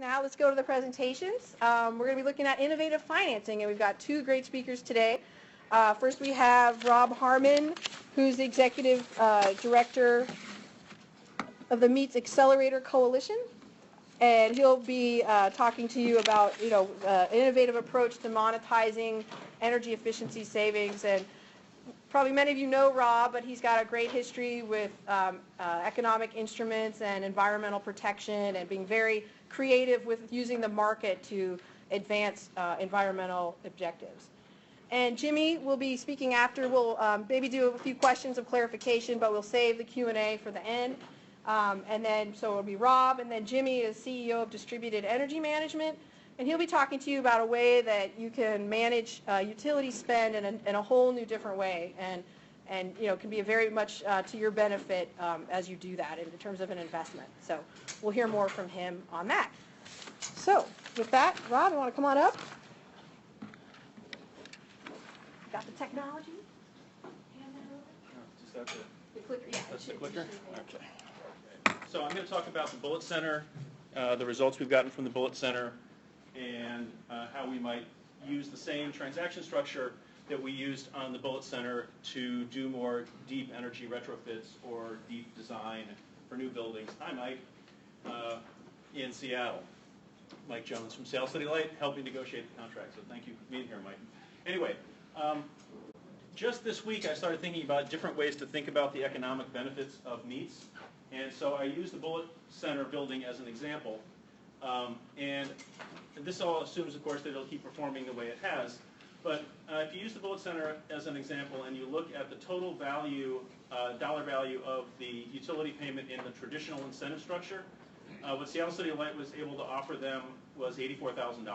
Now let's go to the presentations. We're going to be looking at innovative financing, and we've got two great speakers today. First we have Rob Harmon, who's the Executive Director of the MEET's Accelerator Coalition, and he'll be talking to you about, innovative approach to monetizing energy efficiency savings. And probably many of you know Rob, but he's got a great history with economic instruments and environmental protection and being very creative with using the market to advance environmental objectives. And Jimmy will be speaking after. We'll maybe do a few questions of clarification, but we'll save the Q&A for the end. And then, so it'll be Rob, and then Jimmy is CEO of Distributed Energy Management, and he'll be talking to you about a way that you can manage utility spend in a whole new different way, and can be very much to your benefit as you do that in terms of an investment. So we'll hear more from him on that. So with that, Rob, you want to come on up? Got the technology? Hand that over. Just have to. The clicker, yeah. That's the clicker? Okay. So I'm going to talk about the Bullet Center, the results we've gotten from the Bullet Center, and how we might use the same transaction structure that we used on the Bullet Center to do more deep energy retrofits or deep design for new buildings. Hi, Mike, in Seattle. Mike Jones from Sales City Light, helping negotiate the contract, so thank you for being here, Mike. Anyway, just this week I started thinking about different ways to think about the economic benefits of MEETs, and so I used the Bullet Center building as an example. And this all assumes, of course, that it'll keep performing the way it has. But if you use the Bullet Center as an example and you look at the total value, dollar value of the utility payment in the traditional incentive structure, what Seattle City Light was able to offer them was $84,000.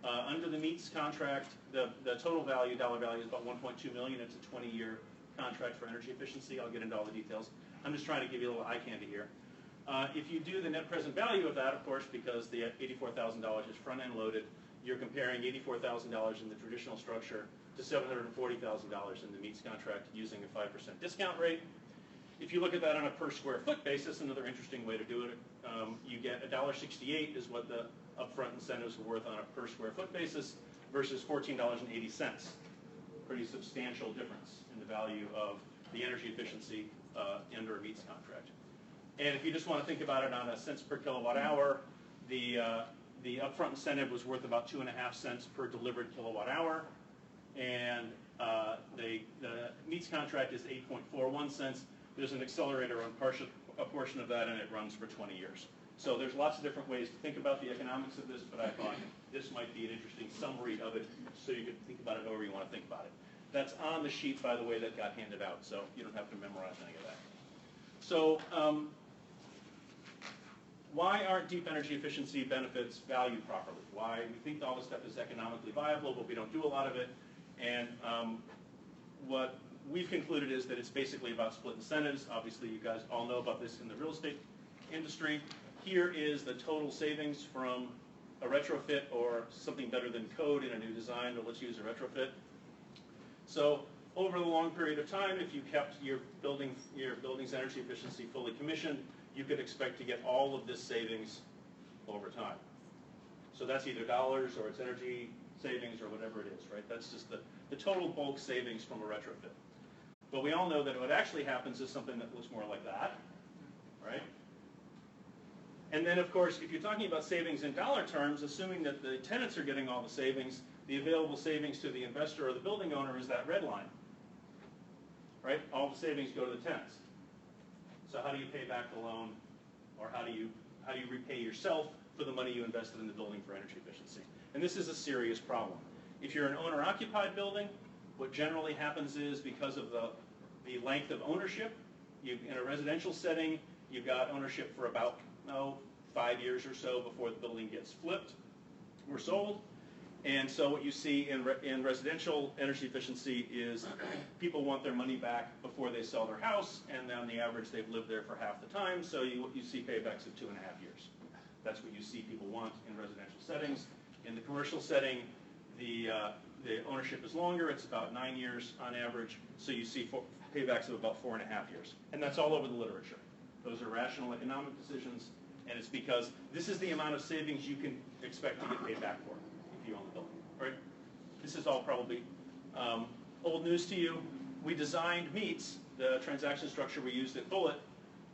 Under the MEETS contract, the total value, dollar value, is about $1.2 million. It's a 20-year contract for energy efficiency. I'll get into all the details. I'm just trying to give you a little eye candy here. If you do the net present value of that, of course, because the $84,000 is front-end loaded, you're comparing $84,000 in the traditional structure to $740,000 in the MEETS contract using a 5% discount rate. If you look at that on a per square foot basis, another interesting way to do it, you get $1.68 is what the upfront incentives are worth on a per square foot basis versus $14.80. Pretty substantial difference in the value of the energy efficiency under a MEETS contract. And if you just want to think about it on a cents per kilowatt hour, the upfront incentive was worth about 2.5 cents per delivered kilowatt hour, and the MEETS contract is 8.41 cents. There's an accelerator on a portion of that, and it runs for 20 years. So there's lots of different ways to think about the economics of this, but I thought this might be an interesting summary of it, so you could think about it however you want to think about it. That's on the sheet, by the way, that got handed out, so you don't have to memorize any of that. So why aren't deep energy efficiency benefits valued properly? Why we think all this stuff is economically viable, but we don't do a lot of it. And what we've concluded is that it's basically about split incentives. Obviously, you guys all know about this in the real estate industry. Here is the total savings from a retrofit or something better than code in a new design, but let's use a retrofit. So over the long period of time, if you kept your building's energy efficiency fully commissioned, you could expect to get all of this savings over time. So that's either dollars or it's energy savings or whatever it is, right? That's just the total bulk savings from a retrofit. But we all know that what actually happens is something that looks more like that, right? And then, of course, if you're talking about savings in dollar terms, assuming that the tenants are getting all the savings, the available savings to the investor or the building owner is that red line, right? All the savings go to the tenants. So how do you pay back the loan, or how do you repay yourself for the money you invested in the building for energy efficiency? And this is a serious problem. If you're an owner-occupied building, what generally happens is because of the length of ownership, in a residential setting, you've got ownership for about 5 years or so before the building gets flipped or sold. And so what you see in residential energy efficiency is people want their money back before they sell their house, and on the average they've lived there for half the time, so you see paybacks of 2.5 years. That's what you see people want in residential settings. In the commercial setting, the ownership is longer. It's about 9 years on average, so you see paybacks of about 4.5 years. And that's all over the literature. Those are rational economic decisions, And it's because this is the amount of savings you can expect to get paid back for if you own the building, right? This is all probably old news to you. We designed MEETS, the transaction structure we used at Bullet,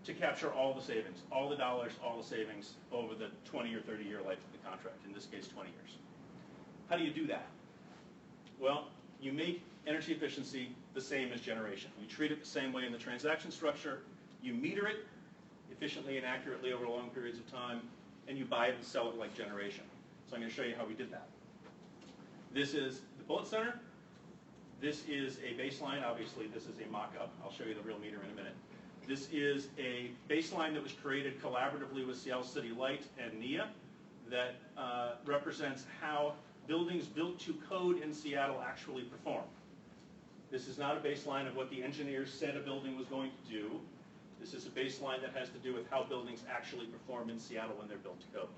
to capture all the savings, all the dollars, all the savings over the 20 or 30-year life of the contract, in this case 20 years. How do you do that? Well, you make energy efficiency the same as generation. You treat it the same way in the transaction structure. You meter it efficiently and accurately over long periods of time, and you buy it and sell it like generation. So I'm going to show you how we did that. This is the Bullet Center. This is a baseline. Obviously, this is a mock-up. I'll show you the real meter in a minute. This is a baseline that was created collaboratively with Seattle City Light and NEA that represents how buildings built to code in Seattle actually perform. This is not a baseline of what the engineers said a building was going to do. This is a baseline that has to do with how buildings actually perform in Seattle when they're built to code.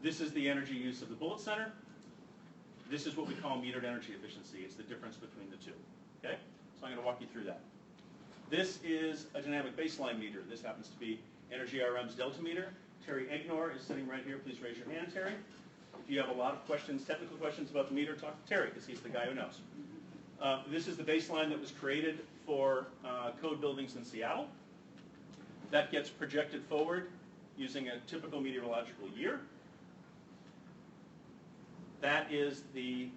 This is the energy use of the Bullet Center. This is what we call metered energy efficiency. It's the difference between the two. Okay? So I'm going to walk you through that. This is a dynamic baseline meter. This happens to be Energy RM's delta meter. Terry Egnor is sitting right here. Please raise your hand, Terry. If you have a lot of questions, technical questions about the meter, talk to Terry, because he's the guy who knows. This is the baseline that was created for code buildings in Seattle. That gets projected forward using a typical meteorological year. That is the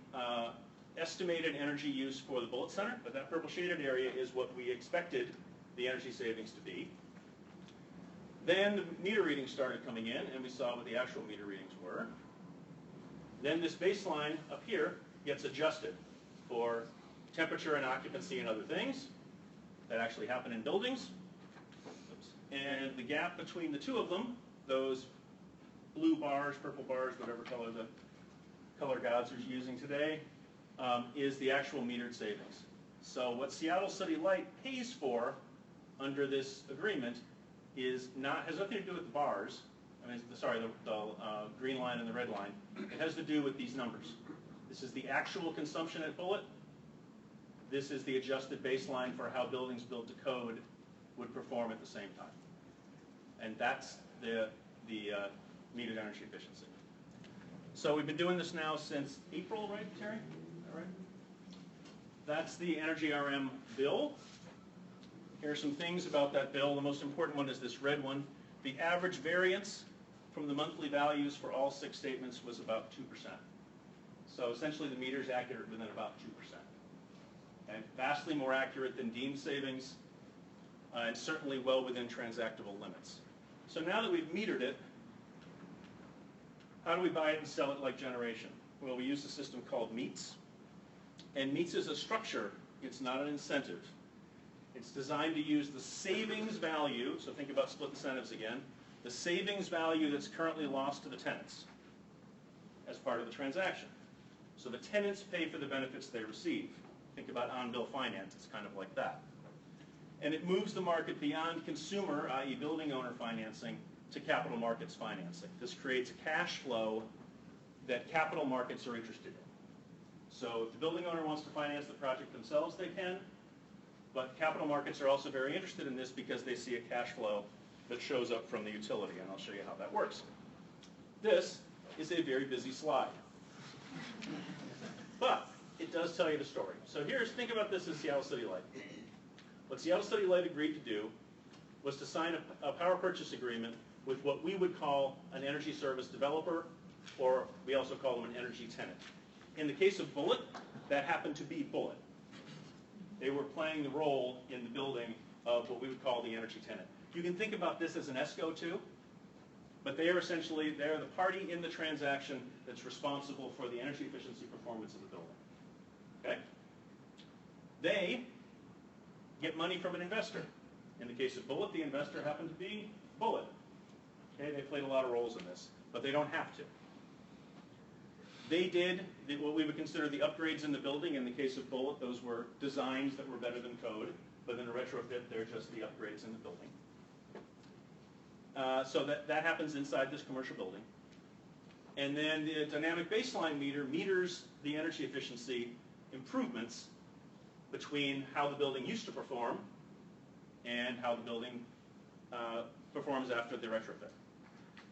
estimated energy use for the Bullet Center, but that purple shaded area is what we expected the energy savings to be. Then the meter readings started coming in, and we saw what the actual meter readings were. Then this baseline up here gets adjusted for temperature and occupancy and other things that actually happen in buildings. Oops. And the gap between the two of them, those blue bars, purple bars, whatever color the color gods are using today, is the actual metered savings. So what Seattle City Light pays for under this agreement has nothing to do with the bars. I mean, sorry, the green line and the red line. It has to do with these numbers. This is the actual consumption at Bullet. This is the adjusted baseline for how buildings built to code would perform at the same time. And that's the metered energy efficiency. So we've been doing this now since April, right, Terry? All right. That's the Energy RM bill. Here are some things about that bill. The most important one is this red one. The average variance from the monthly values for all 6 statements was about 2%. So essentially the meter is accurate within about 2%. And vastly more accurate than deemed savings, and certainly well within transactable limits. So now that we've metered it, how do we buy it and sell it like generation? Well, we use a system called MEETS. And MEETS is a structure. It's not an incentive. It's designed to use the savings value, so think about split incentives again, the savings value that's currently lost to the tenants as part of the transaction. So the tenants pay for the benefits they receive. Think about on-bill finance. It's kind of like that. And it moves the market beyond consumer, i.e. building owner financing, to capital markets financing. This creates a cash flow that capital markets are interested in. So if the building owner wants to finance the project themselves, they can. But capital markets are also very interested in this because they see a cash flow that shows up from the utility, and I'll show you how that works. This is a very busy slide. But it does tell you the story. So think about this as Seattle City Light. What Seattle City Light agreed to do was to sign a power purchase agreement with what we would call an energy service developer, or we also call them an energy tenant. In the case of Bullet, that happened to be Bullet. They were playing the role in the building of what we would call the energy tenant. You can think about this as an ESCO too, but they're the party in the transaction that's responsible for the energy efficiency performance of the building. Okay? They get money from an investor. In the case of Bullet, the investor happened to be Bullet. Okay? They played a lot of roles in this, but they don't have to. They did what we would consider the upgrades in the building. In the case of Bullet, those were designs that were better than code, but in a retrofit, they're just the upgrades in the building. So that happens inside this commercial building. And then the dynamic baseline meter meters the energy efficiency improvements between how the building used to perform and how the building performs after the retrofit.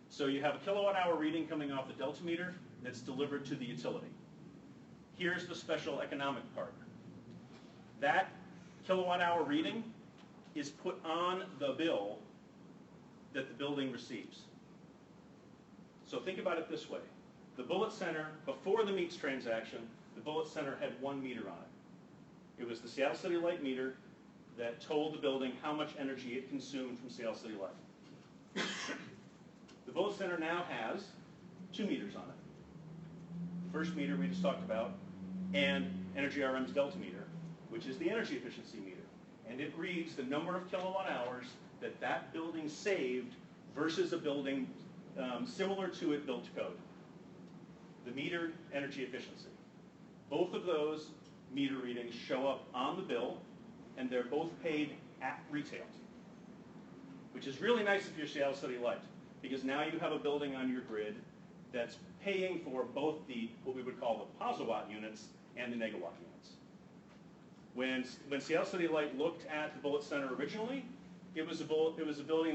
So you have a kilowatt hour reading coming off the delta meter that's delivered to the utility. Here's the special economic part. That kilowatt hour reading is put on the bill that the building receives. So think about it this way. The Bullitt Center, before the MEETS transaction, the Bullitt Center had one meter on it. It was the Seattle City Light meter that told the building how much energy it consumed from Seattle City Light. The Bullitt Center now has two meters on it. The first meter we just talked about, and Energy RM's Delta meter, which is the energy efficiency meter. And it reads the number of kilowatt hours that that building saved versus a building similar to it built to code. The metered energy efficiency. Both of those meter readings show up on the bill, and they're both paid at retail, which is really nice if you're Seattle City Light, because now you have a building on your grid that's paying for both the, what we would call the posawatt units and the negawatt units. When Seattle City Light looked at the Bullitt Center originally, it was a building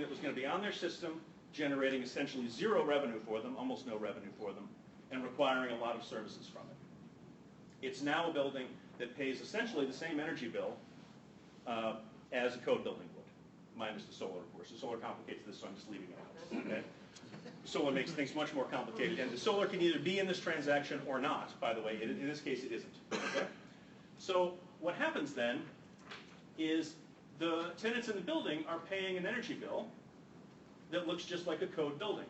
that was going to be on their system, generating essentially zero revenue for them, almost no revenue for them, and requiring a lot of services from it. It's now a building that pays essentially the same energy bill as a code building would, minus the solar, of course. The solar complicates this, so I'm just leaving it out. Okay? Solar makes things much more complicated, and the solar can either be in this transaction or not, by the way. In this case, it isn't. Okay? So what happens then is the tenants in the building are paying an energy bill that looks just like a code building.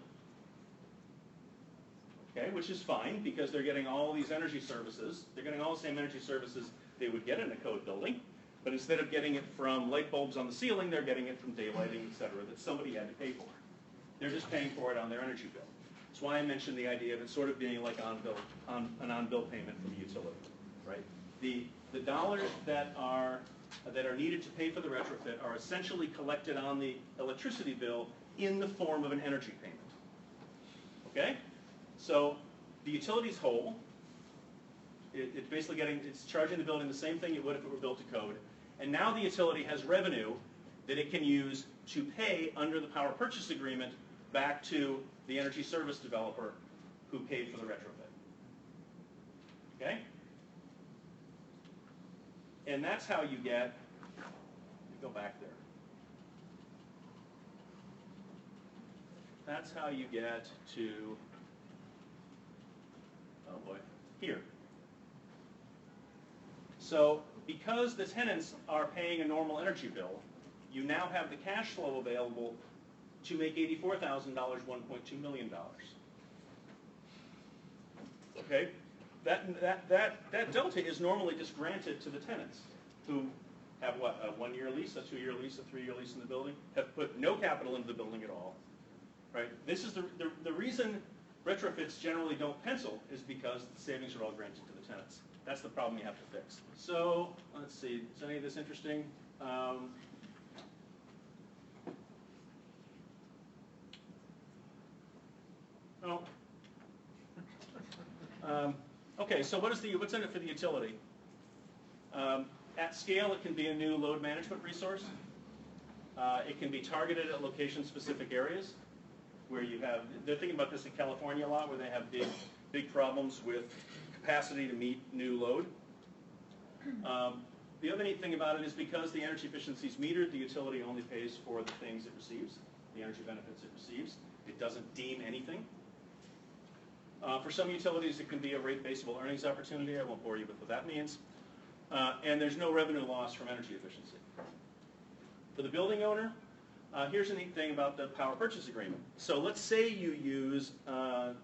Okay, which is fine because they're getting all these energy services. They're getting all the same energy services they would get in a code building, but instead of getting it from light bulbs on the ceiling, they're getting it from daylighting, et cetera, that somebody had to pay for. They're just paying for it on their energy bill. That's why I mentioned the idea of it sort of being like an on-bill payment from the utility, right? The dollars that are needed to pay for the retrofit are essentially collected on the electricity bill in the form of an energy payment. Okay? So the utility's whole. It's basically it's charging the building the same thing it would if it were built to code. And now the utility has revenue that it can use to pay under the power purchase agreement back to the energy service developer who paid for the retrofit. Okay? And that's how you get, go back there. That's how you get to, oh boy, here. So because the tenants are paying a normal energy bill, you now have the cash flow available to make $84,000 $1.2 million. Okay? That delta is normally just granted to the tenants who have what, a 1-year lease, a 2-year lease, a 3-year lease in the building, have put no capital into the building at all. Right? This is the reason retrofits generally don't pencil is because the savings are all granted to the tenants. That's the problem you have to fix. So let's see, is any of this interesting? No. Okay, so what's in it for the utility? At scale, it can be a new load management resource. It can be targeted at location-specific areas where you have, they're thinking about this in California a lot, where they have big problems with capacity to meet new load. The other neat thing about it is because the energy efficiency is metered, the utility only pays for the things it receives, the energy benefits it receives. It doesn't deem anything. For some utilities, it can be a rate-basable earnings opportunity. I won't bore you with what that means. And there's no revenue loss from energy efficiency. For the building owner, here's a neat thing about the power purchase agreement. So let's say you use an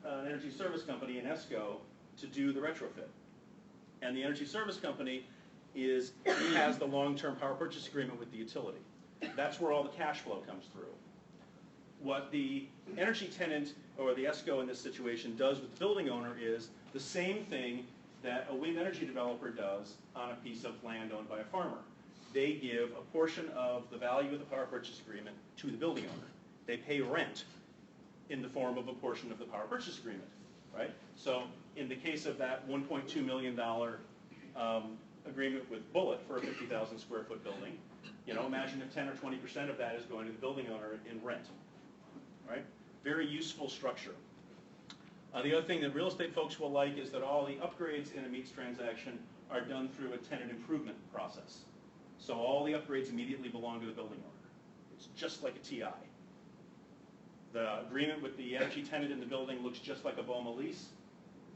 energy service company, an ESCO, to do the retrofit. And the energy service company has the long-term power purchase agreement with the utility. That's where all the cash flow comes through. What the energy tenant, or the ESCO in this situation, does with the building owner is the same thing that a wind energy developer does on a piece of land owned by a farmer. They give a portion of the value of the power purchase agreement to the building owner. They pay rent in the form of a portion of the power purchase agreement, right? So in the case of that $1.2 million agreement with Bullitt for a 50,000 square foot building, imagine if 10 or 20% of that is going to the building owner in rent. right? Very useful structure. The other thing that real estate folks will like is that all the upgrades in a meets transaction are done through a tenant improvement process. So all the upgrades immediately belong to the building owner. It's just like a TI. The agreement with the energy tenant in the building looks just like a BOMA lease,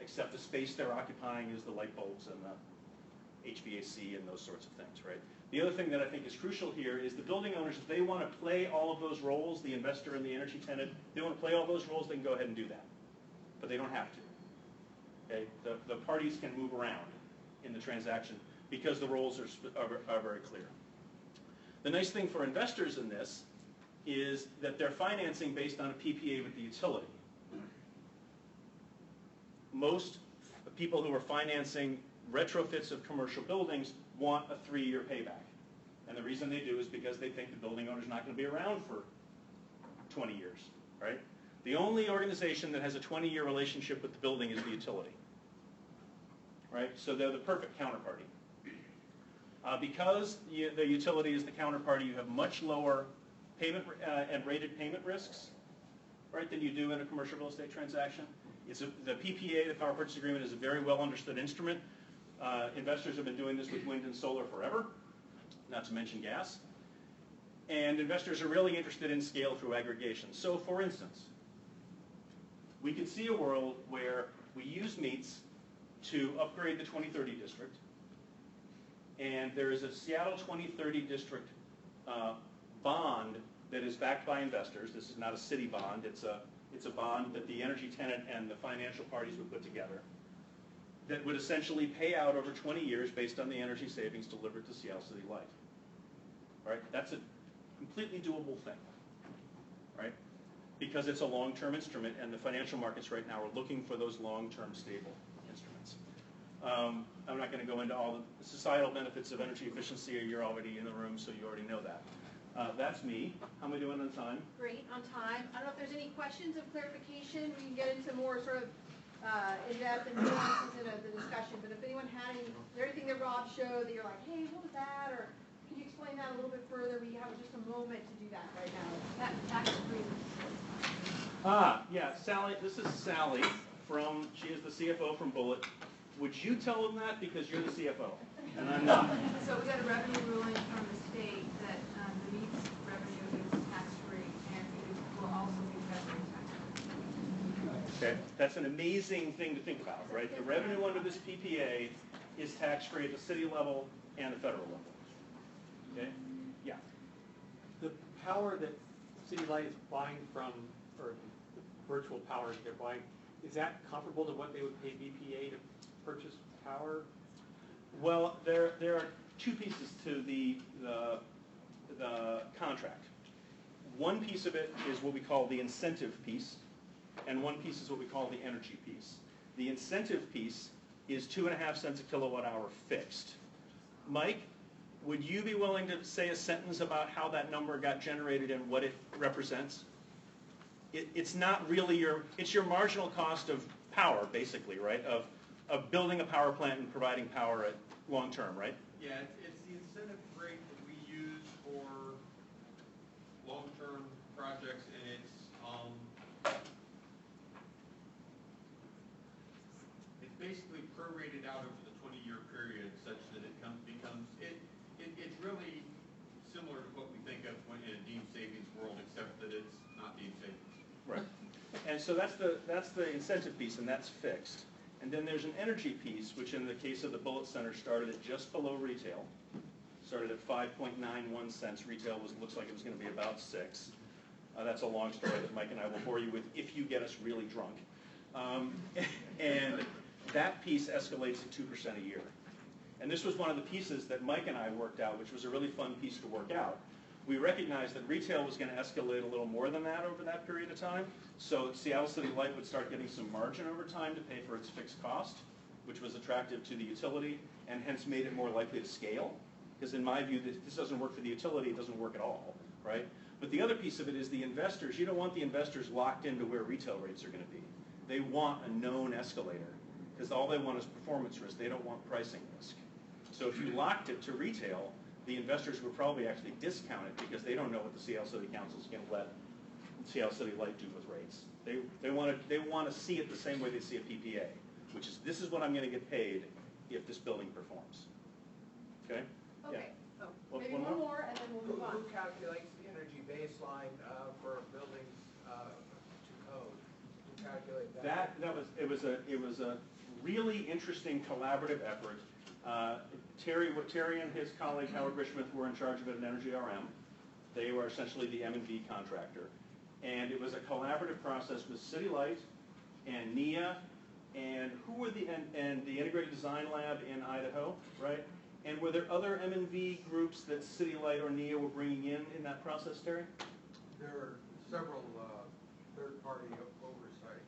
except the space they're occupying is the light bulbs and the HVAC and those sorts of things, right? The other thing that I think is crucial here is the building owners, if they want to play all of those roles, the investor and the energy tenant, they want to play all those roles, they can go ahead and do that. But they don't have to. Okay? The parties can move around in the transaction because the roles are very clear. The nice thing for investors in this is that they're financing based on a PPA with the utility. Most people who are financing retrofits of commercial buildings want a 3-year payback. And the reason they do is because they think the building owner's not going to be around for 20 years, right? The only organization that has a 20-year relationship with the building is the utility, right? So they're the perfect counterparty. Because the utility is the counterparty, you have much lower payment and rated payment risks, right, than you do in a commercial real estate transaction. The PPA, the Power Purchase Agreement, is a very well understood instrument. Investors have been doing this with wind and solar forever, not to mention gas. And investors are really interested in scale through aggregation. So for instance, we could see a world where we use meets to upgrade the 2030 district, and there is a Seattle 2030 district bond that is backed by investors. This is not a city bond. It's a bond that the energy tenant and the financial parties would put together that would essentially pay out over 20 years based on the energy savings delivered to Seattle City Light. Right? That's a completely doable thing, right? Because it's a long-term instrument, and the financial markets right now are looking for those long-term stable instruments. I'm not going to go into all the societal benefits of energy efficiency. You're already in the room, so you already know that. That's me. How am I doing on time? Great, on time. I don't know if there's any questions of clarification. We can get into more sort of in-depth and nuances in the discussion, but if anyone had any, is there anything that Rob showed that you're like, hey, what was that? Or can you explain that a little bit further? We have just a moment to do that right now. That tax agreement. Yeah, Sally, this is Sally she is the CFO from Bullitt. Would you tell them that because you're the CFO and I'm not? So we got a revenue ruling from the state that the meats revenue is tax-free and it will also be federally tax-free. Okay, that's an amazing thing to think about, right? The revenue under this PPA is tax-free at the city level and the federal level. Okay? Yeah. The power that City Light is buying from, or the virtual power they're buying, is that comparable to what they would pay BPA to purchase power? Well, there are two pieces to the contract. One piece of it is what we call the incentive piece, and one piece is what we call the energy piece. The incentive piece is 2.5 cents a kilowatt hour fixed. Mike, would you be willing to say a sentence about how that number got generated and what it represents? It's not really it's your marginal cost of power, basically, right? Of building a power plant and providing power at long term, right? Yeah, it's the incentive rate that we use for long-term projects, and it's basically prorated out over the 20-year period, such that it it's really similar to what we think of when in a deemed savings world, except that it's not deemed savings. Right. And so that's the incentive piece, and that's fixed. And then there's an energy piece, which in the case of the Bullitt Center started at just below retail. Started at 5.91 cents. Retail looks like it was going to be about 6. That's a long story that Mike and I will bore you with if you get us really drunk. And that piece escalates to 2% a year. And this was one of the pieces that Mike and I worked out, which was a really fun piece to work out. We recognized that retail was going to escalate a little more than that over that period of time. So Seattle City Light would start getting some margin over time to pay for its fixed cost, which was attractive to the utility and hence made it more likely to scale. Because in my view, this doesn't work for the utility, it doesn't work at all, right? But the other piece of it is the investors. You don't want the investors locked into where retail rates are going to be. They want a known escalator because all they want is performance risk. They don't want pricing risk. So if you locked it to retail, the investors would probably actually discount it because they don't know what the Seattle City Council is going to let see how City Light do with rates. They want to see it the same way they see a PPA, which is this is what I'm going to get paid if this building performs. Okay? Okay, so One- maybe one one more? more and then we'll move on. Who calculates the energy baseline for buildings to code? Who calculates that? It was a really interesting collaborative effort. Terry and his colleague Howard Richmond were in charge of it at Energy RM. They were essentially the M&V contractor. And it was a collaborative process with City Light and NIA and and the Integrated Design Lab in Idaho, right? And were there other M&V groups that City Light or NIA were bringing in that process, Terry? There are several third-party oversight.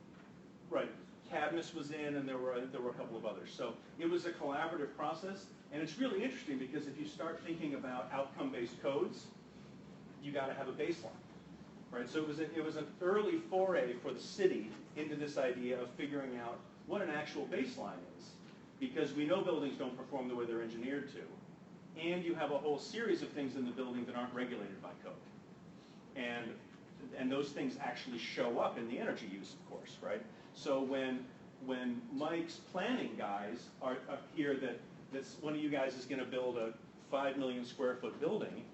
Right. Cadmus was in, and there were a couple of others. So it was a collaborative process, and it's really interesting because if you start thinking about outcome-based codes, you got to have a baseline, right? So it was an early foray for the city into this idea of figuring out what an actual baseline is, because we know buildings don't perform the way they're engineered to, and you have a whole series of things in the building that aren't regulated by code, and those things actually show up in the energy use, of course, right? So when Mike's planning guys are here that's one of you guys is going to build a 5 million square foot building,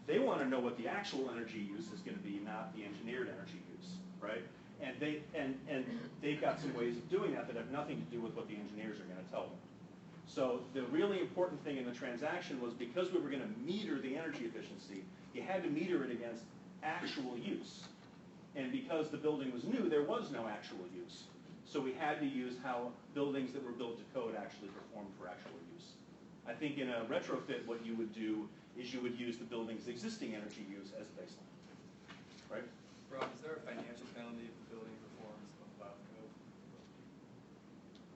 they want to know what the actual energy use is going to be, not the engineered energy use, right? And they've got some ways of doing that have nothing to do with what the engineers are going to tell them. So the really important thing in the transaction was because we were going to meter the energy efficiency, you had to meter it against actual use. And because the building was new, there was no actual use. So we had to use how buildings that were built to code actually performed for actual use. I think in a retrofit, what you would do is you would use the building's existing energy use as a baseline, right? Rob, is there a financial penalty if the building performs above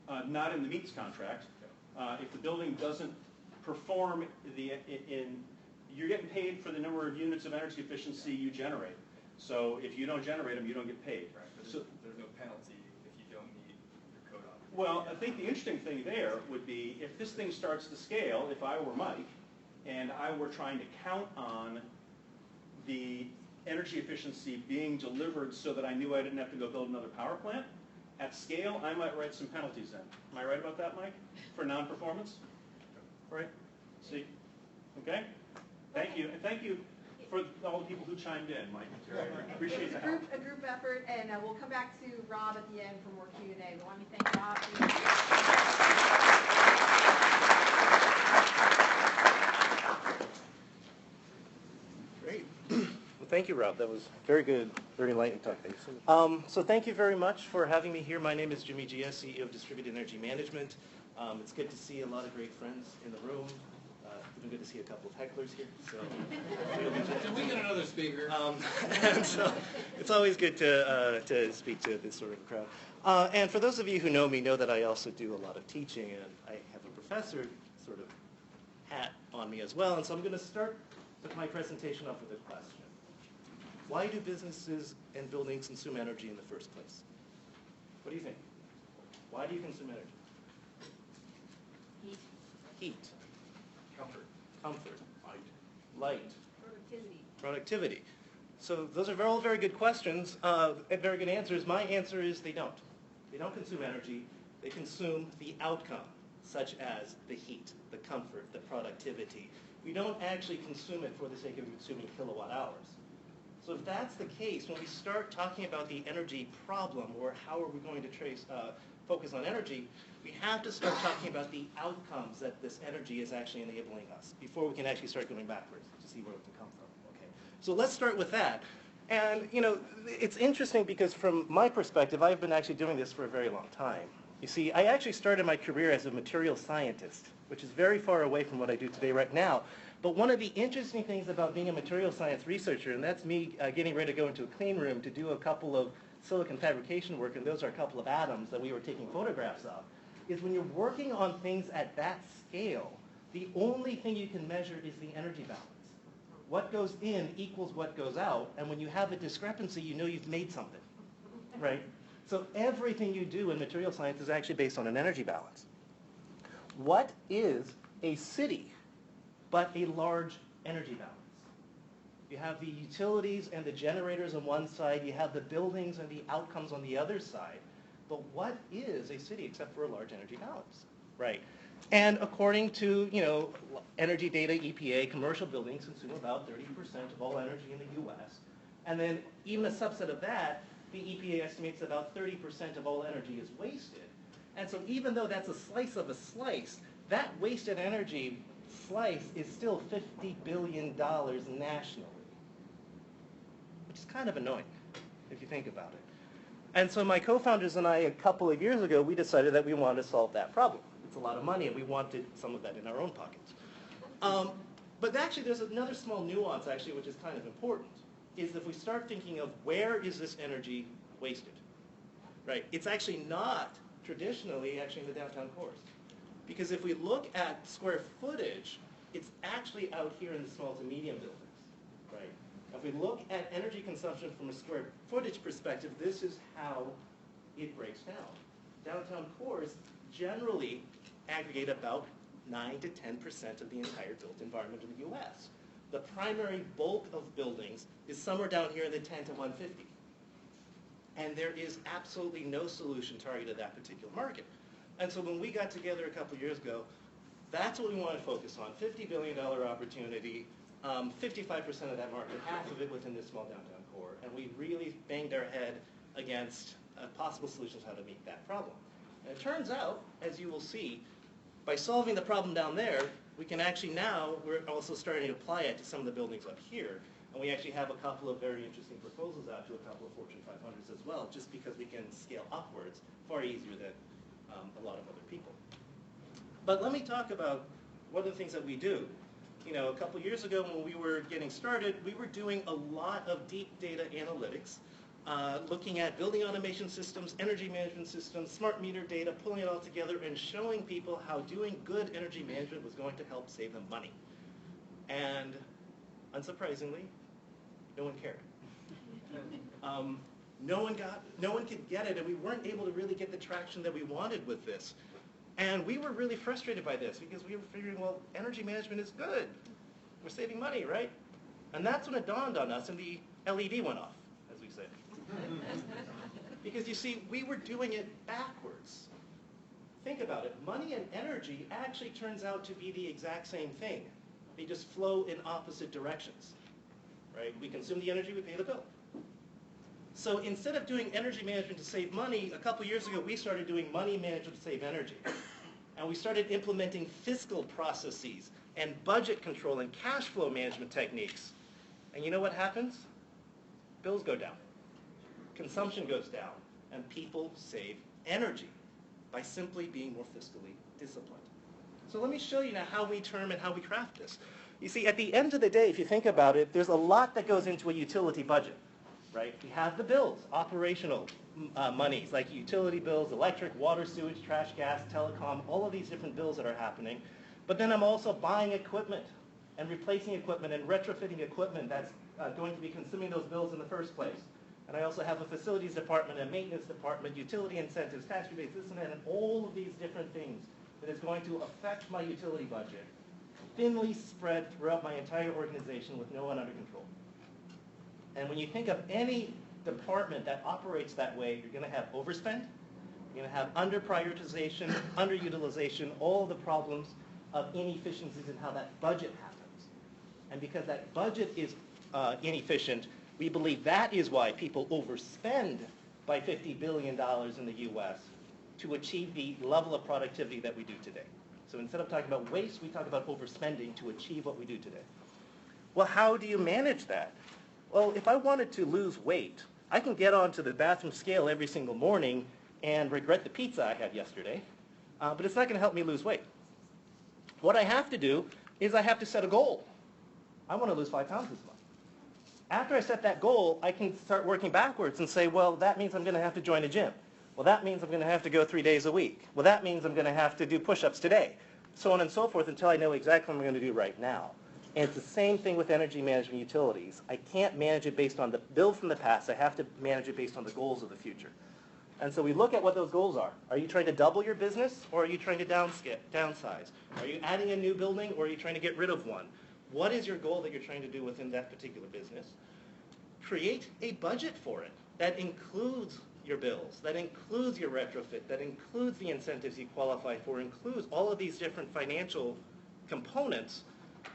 code? Not in the meets contract. If the building doesn't perform you're getting paid for the number of units of energy efficiency you generate. So if you don't generate them, you don't get paid. Right, but So, there's no penalty if you don't meet your code obligation. well, I think the interesting thing there would be if this thing starts to scale, if I were Mike, and I were trying to count on the energy efficiency being delivered so that I knew I didn't have to go build another power plant, at scale, I might write some penalties in. Am I right about that, Mike? For non-performance? Right? See? Okay? Thank you. And thank you for all the people who chimed in, Mike and Terry. I appreciate the help. A group effort, and we'll come back to Rob at the end for more Q&A. But let me thank Rob. Great. Well, thank you, Rob. That was very good, very enlightening talking. So thank you very much for having me here. My name is Jimmy Gia, CEO of Distributed Energy Management. It's good to see a lot of great friends in the room. Even good to see a couple of hecklers here. So, Can we get another speaker? and so it's always good to speak to this sort of crowd. And for those of you who know me, know that I also do a lot of teaching, and I have a professor sort of hat on me as well. And so I'm going to start with my presentation off with a question. Why do businesses and buildings consume energy in the first place? What do you think? Why do you consume energy? Heat. Heat. Comfort. Comfort. Light. Productivity. Productivity. So those are all very good questions, and very good answers. My answer is they don't. They don't consume energy. They consume the outcome, such as the heat, the comfort, the productivity. We don't actually consume it for the sake of consuming kilowatt hours. So if that's the case, when we start talking about the energy problem, or how are we going to focus on energy, we have to start talking about the outcomes that this energy is actually enabling us before we can actually start going backwards to see where it can come from. Okay. So let's start with that. And it's interesting because from my perspective, I've been actually doing this for a very long time. You see, I actually started my career as a material scientist, which is very far away from what I do today right now. But one of the interesting things about being a material science researcher, and that's me getting ready to go into a clean room to do a couple of silicon fabrication work, and those are a couple of atoms that we were taking photographs of, is when you're working on things at that scale, the only thing you can measure is the energy balance. What goes in equals what goes out, and when you have a discrepancy, you know you've made something, right? So everything you do in material science is actually based on an energy balance. What is a city but a large energy balance? You have the utilities and the generators on one side. You have the buildings and the outcomes on the other side. But what is a city except for a large energy balance, right? And according to, energy data, EPA, commercial buildings consume about 30% of all energy in the U.S. And then even a subset of that, the EPA estimates about 30% of all energy is wasted. And so even though that's a slice of a slice, that wasted energy slice is still $50 billion nationally, which is kind of annoying if you think about it. And so my co-founders and I, a couple of years ago, we decided that we wanted to solve that problem. It's a lot of money, and we wanted some of that in our own pockets. But actually, there's another small nuance, actually, which is kind of important, is if we start thinking of where is this energy wasted, right? It's actually not traditionally actually in the downtown cores. Because if we look at square footage, it's actually out here in the small to medium buildings, right? If we look at energy consumption from a square footage perspective, this is how it breaks down. Downtown cores generally aggregate about 9 to 10% of the entire built environment in the US. The primary bulk of buildings is somewhere down here in the 10 to 150. And there is absolutely no solution targeted at that particular market. And so when we got together a couple years ago, that's what we want to focus on, $50 billion opportunity, 55% of that market, half of it within this small downtown core. And we really banged our head against possible solutions how to meet that problem. And it turns out, as you will see, by solving the problem down there, we can actually now, we're also starting to apply it to some of the buildings up here. And we actually have a couple of very interesting proposals out to a couple of Fortune 500s as well, just because we can scale upwards far easier than a lot of other people. But let me talk about one of the things that we do. A couple years ago when we were getting started, we were doing a lot of deep data analytics, looking at building automation systems, energy management systems, smart meter data, pulling it all together and showing people how doing good energy management was going to help save them money. And unsurprisingly, no one cared. No one could get it, and we weren't able to really get the traction that we wanted with this. And we were really frustrated by this because we were figuring, well, energy management is good. We're saving money, right? And that's when it dawned on us and the LED went off, as we say. Because you see, we were doing it backwards. Think about it. Money and energy actually turns out to be the exact same thing. They just flow in opposite directions, right? We consume the energy, we pay the bill. So instead of doing energy management to save money, a couple years ago we started doing money management to save energy. And we started implementing fiscal processes and budget control and cash flow management techniques. And you know what happens? Bills go down. Consumption goes down. And people save energy by simply being more fiscally disciplined. So let me show you now how we term and how we craft this. You see, at the end of the day, if you think about it, there's a lot that goes into a utility budget. Right? We have the bills, operational monies like utility bills, electric, water, sewage, trash, gas, telecom, all of these different bills that are happening. But then I'm also buying equipment and replacing equipment and retrofitting equipment that's going to be consuming those bills in the first place. And I also have a facilities department, a maintenance department, utility incentives, tax rebates, this and that, and all of these different things that is going to affect my utility budget, thinly spread throughout my entire organization with no one under control. And when you think of any department that operates that way, you're going to have overspend, you're going to have under-prioritization, underutilization, all the problems of inefficiencies in how that budget happens. And because that budget is inefficient, we believe that is why people overspend by $50 billion in the US to achieve the level of productivity that we do today. So instead of talking about waste, we talk about overspending to achieve what we do today. Well, how do you manage that? Well, if I wanted to lose weight, I can get onto the bathroom scale every single morning and regret the pizza I had yesterday, but it's not going to help me lose weight. What I have to do is I have to set a goal. I want to lose 5 pounds this month. After I set that goal, I can start working backwards and say, well, that means I'm going to have to join a gym. Well, that means I'm going to have to go 3 days a week. Well, that means I'm going to have to do push-ups today, so on and so forth until I know exactly what I'm going to do right now. And it's the same thing with energy management utilities. I can't manage it based on the bill from the past. I have to manage it based on the goals of the future. And so we look at what those goals are. Are you trying to double your business, or are you trying to downsize? Are you adding a new building, or are you trying to get rid of one? What is your goal that you're trying to do within that particular business? Create a budget for it that includes your bills, that includes your retrofit, that includes the incentives you qualify for, includes all of these different financial components.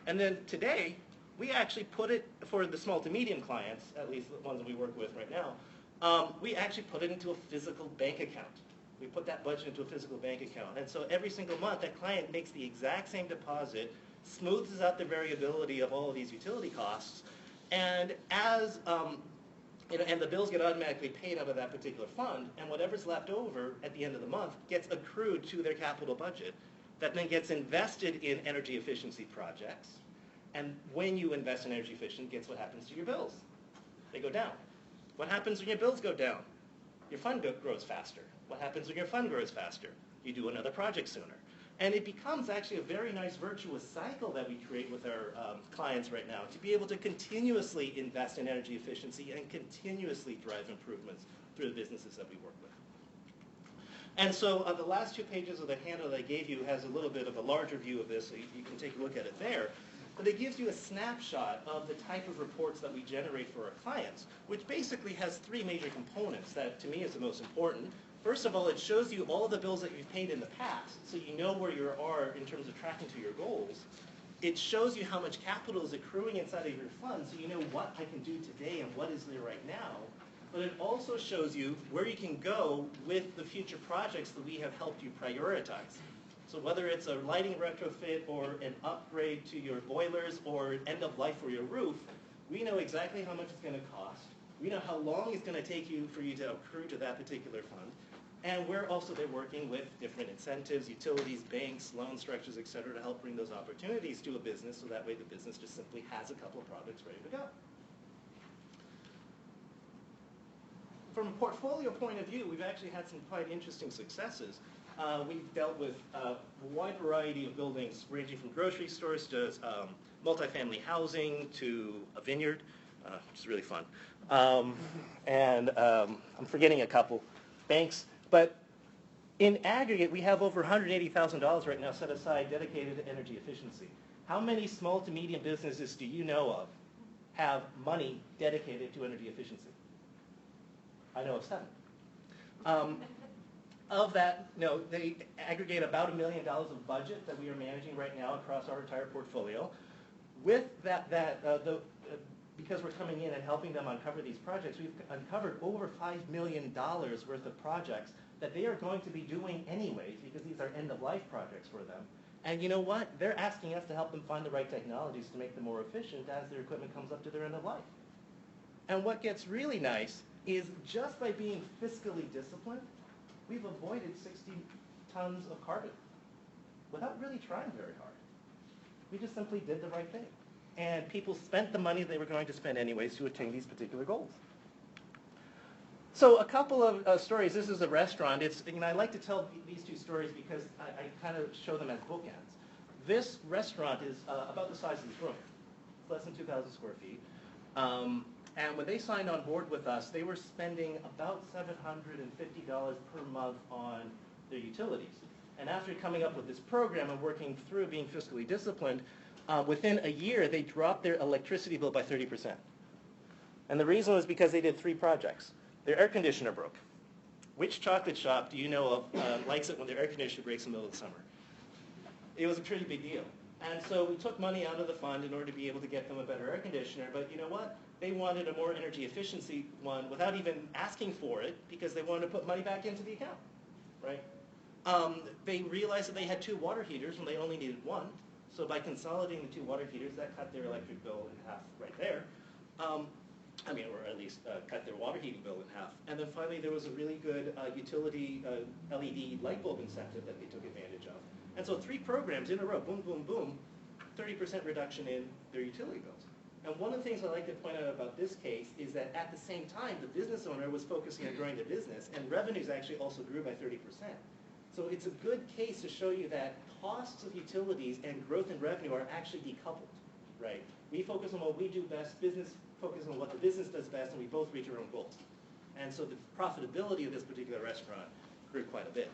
And then today, we actually put it, for the small to medium clients, at least the ones that we work with right now, we actually put it into a physical bank account. We put that budget into a physical bank account. And so every single month, that client makes the exact same deposit, smooths out the variability of all of these utility costs, and as and the bills get automatically paid out of that particular fund, and whatever's left over at the end of the month gets accrued to their capital budget that then gets invested in energy efficiency projects. And when you invest in energy efficient, guess what happens to your bills? They go down. What happens when your bills go down? Your fund grows faster. What happens when your fund grows faster? You do another project sooner. And it becomes actually a very nice virtuous cycle that we create with our clients right now to be able to continuously invest in energy efficiency and continuously drive improvements through the businesses that we work with. And so the last 2 pages of the handout I gave you has a little bit of a larger view of this, so you can take a look at it there. But it gives you a snapshot of the type of reports that we generate for our clients, which basically has 3 major components that, to me, is the most important. First of all, it shows you all of the bills that you've paid in the past, so you know where you are in terms of tracking to your goals. It shows you how much capital is accruing inside of your fund, so you know what I can do today and what is there right now. But it also shows you where you can go with the future projects that we have helped you prioritize. So whether it's a lighting retrofit or an upgrade to your boilers or end of life for your roof, we know exactly how much it's going to cost. We know how long it's going to take for you to accrue to that particular fund. And we're also there working with different incentives, utilities, banks, loan structures, et cetera, to help bring those opportunities to a business so that way the business just simply has a couple of projects ready to go. From a portfolio point of view, we've actually had some quite interesting successes. We've dealt with a wide variety of buildings, ranging from grocery stores to multifamily housing to a vineyard, which is really fun. And I'm forgetting a couple, banks. But in aggregate, we have over $180,000 right now set aside dedicated to energy efficiency. How many small to medium businesses do you know of have money dedicated to energy efficiency? I know of 7. Of that, no, they aggregate about $1 million of budget that we are managing right now across our entire portfolio. With because we're coming in and helping them uncover these projects, we've uncovered over $5 million worth of projects that they are going to be doing anyways because these are end-of-life projects for them. And you know what? They're asking us to help them find the right technologies to make them more efficient as their equipment comes up to their end of life. And what gets really nice is just by being fiscally disciplined, we've avoided 60 tons of carbon without really trying very hard. We just simply did the right thing. And people spent the money they were going to spend anyways to attain these particular goals. So a couple of stories. This is a restaurant. I like to tell these 2 stories because I kind of show them as bookends. This restaurant is about the size of this room. It's less than 2,000 square feet. And when they signed on board with us, they were spending about $750 per month on their utilities. And after coming up with this program and working through being fiscally disciplined, within a year, they dropped their electricity bill by 30%. And the reason was because they did 3 projects. Their air conditioner broke. Which chocolate shop do you know of likes it when their air conditioner breaks in the middle of the summer? It was a pretty big deal. And so we took money out of the fund in order to be able to get them a better air conditioner. But you know what? They wanted a more energy efficiency one without even asking for it because they wanted to put money back into the account, right? They realized that they had 2 water heaters when they only needed 1. So by consolidating the 2 water heaters, that cut their electric bill in half right there. Or at least cut their water heating bill in half. And then finally, there was a really good utility LED light bulb incentive that they took advantage of. And so 3 programs in a row, boom, boom, boom, 30% reduction in their utility bills. And one of the things I like to point out about this case is that at the same time, the business owner was focusing on growing their business, and revenues actually also grew by 30%. So it's a good case to show you that costs of utilities and growth in revenue are actually decoupled, right? We focus on what we do best, business focuses on what the business does best, and we both reach our own goals. And so the profitability of this particular restaurant grew quite a bit.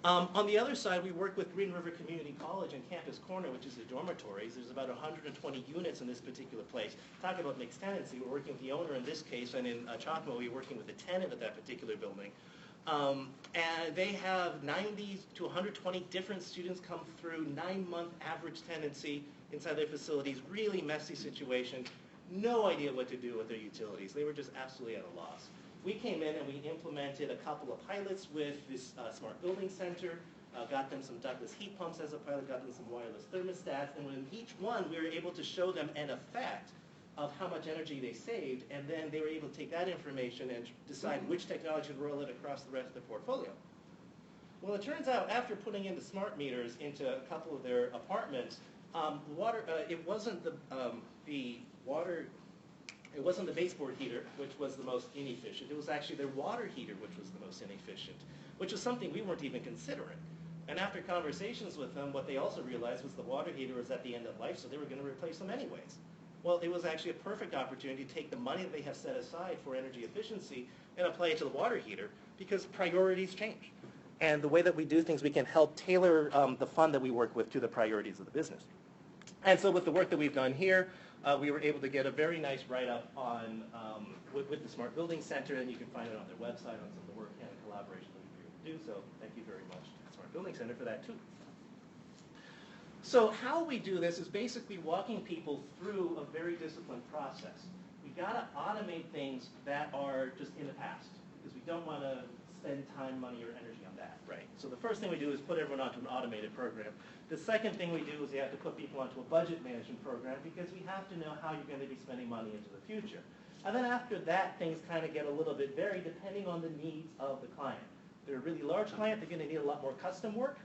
On the other side, we work with Green River Community College in Campus Corner, which is the dormitories. There's about 120 units in this particular place. Talk about mixed tenancy. We're working with the owner in this case, and in Chalkmo, we're working with the tenant of that particular building. And they have 90 to 120 different students come through, 9-month average tenancy inside their facilities, really messy situation, no idea what to do with their utilities. They were just absolutely at a loss. We came in and we implemented a couple of pilots with this smart building center, got them some ductless heat pumps as a pilot, got them some wireless thermostats, and in each one we were able to show them an effect of how much energy they saved, and then they were able to take that information and decide which technology to roll it across the rest of their portfolio. Well, it turns out after putting in the smart meters into a couple of their apartments, it wasn't the baseboard heater, which was the most inefficient. It was actually their water heater, which was the most inefficient, which was something we weren't even considering. And after conversations with them, what they also realized was the water heater was at the end of life, so they were going to replace them anyways. Well, it was actually a perfect opportunity to take the money that they have set aside for energy efficiency and apply it to the water heater, because priorities change. And the way that we do things, we can help tailor the fund that we work with to the priorities of the business. And so with the work that we've done here, we were able to get a very nice write-up on with the Smart Building Center, and you can find it on their website on some of the work and collaboration that we were able to do. So thank you very much to the Smart Building Center for that too. So how we do this is basically walking people through a very disciplined process. We got to automate things that are just in the past, because we don't want to spend time, money, or energy on that, right? So the first thing we do is put everyone onto an automated program. The second thing we do is we have to put people onto a budget management program, because we have to know how you're going to be spending money into the future. And then after that, things kind of get a little bit varied depending on the needs of the client. If they're a really large client, they're going to need a lot more custom work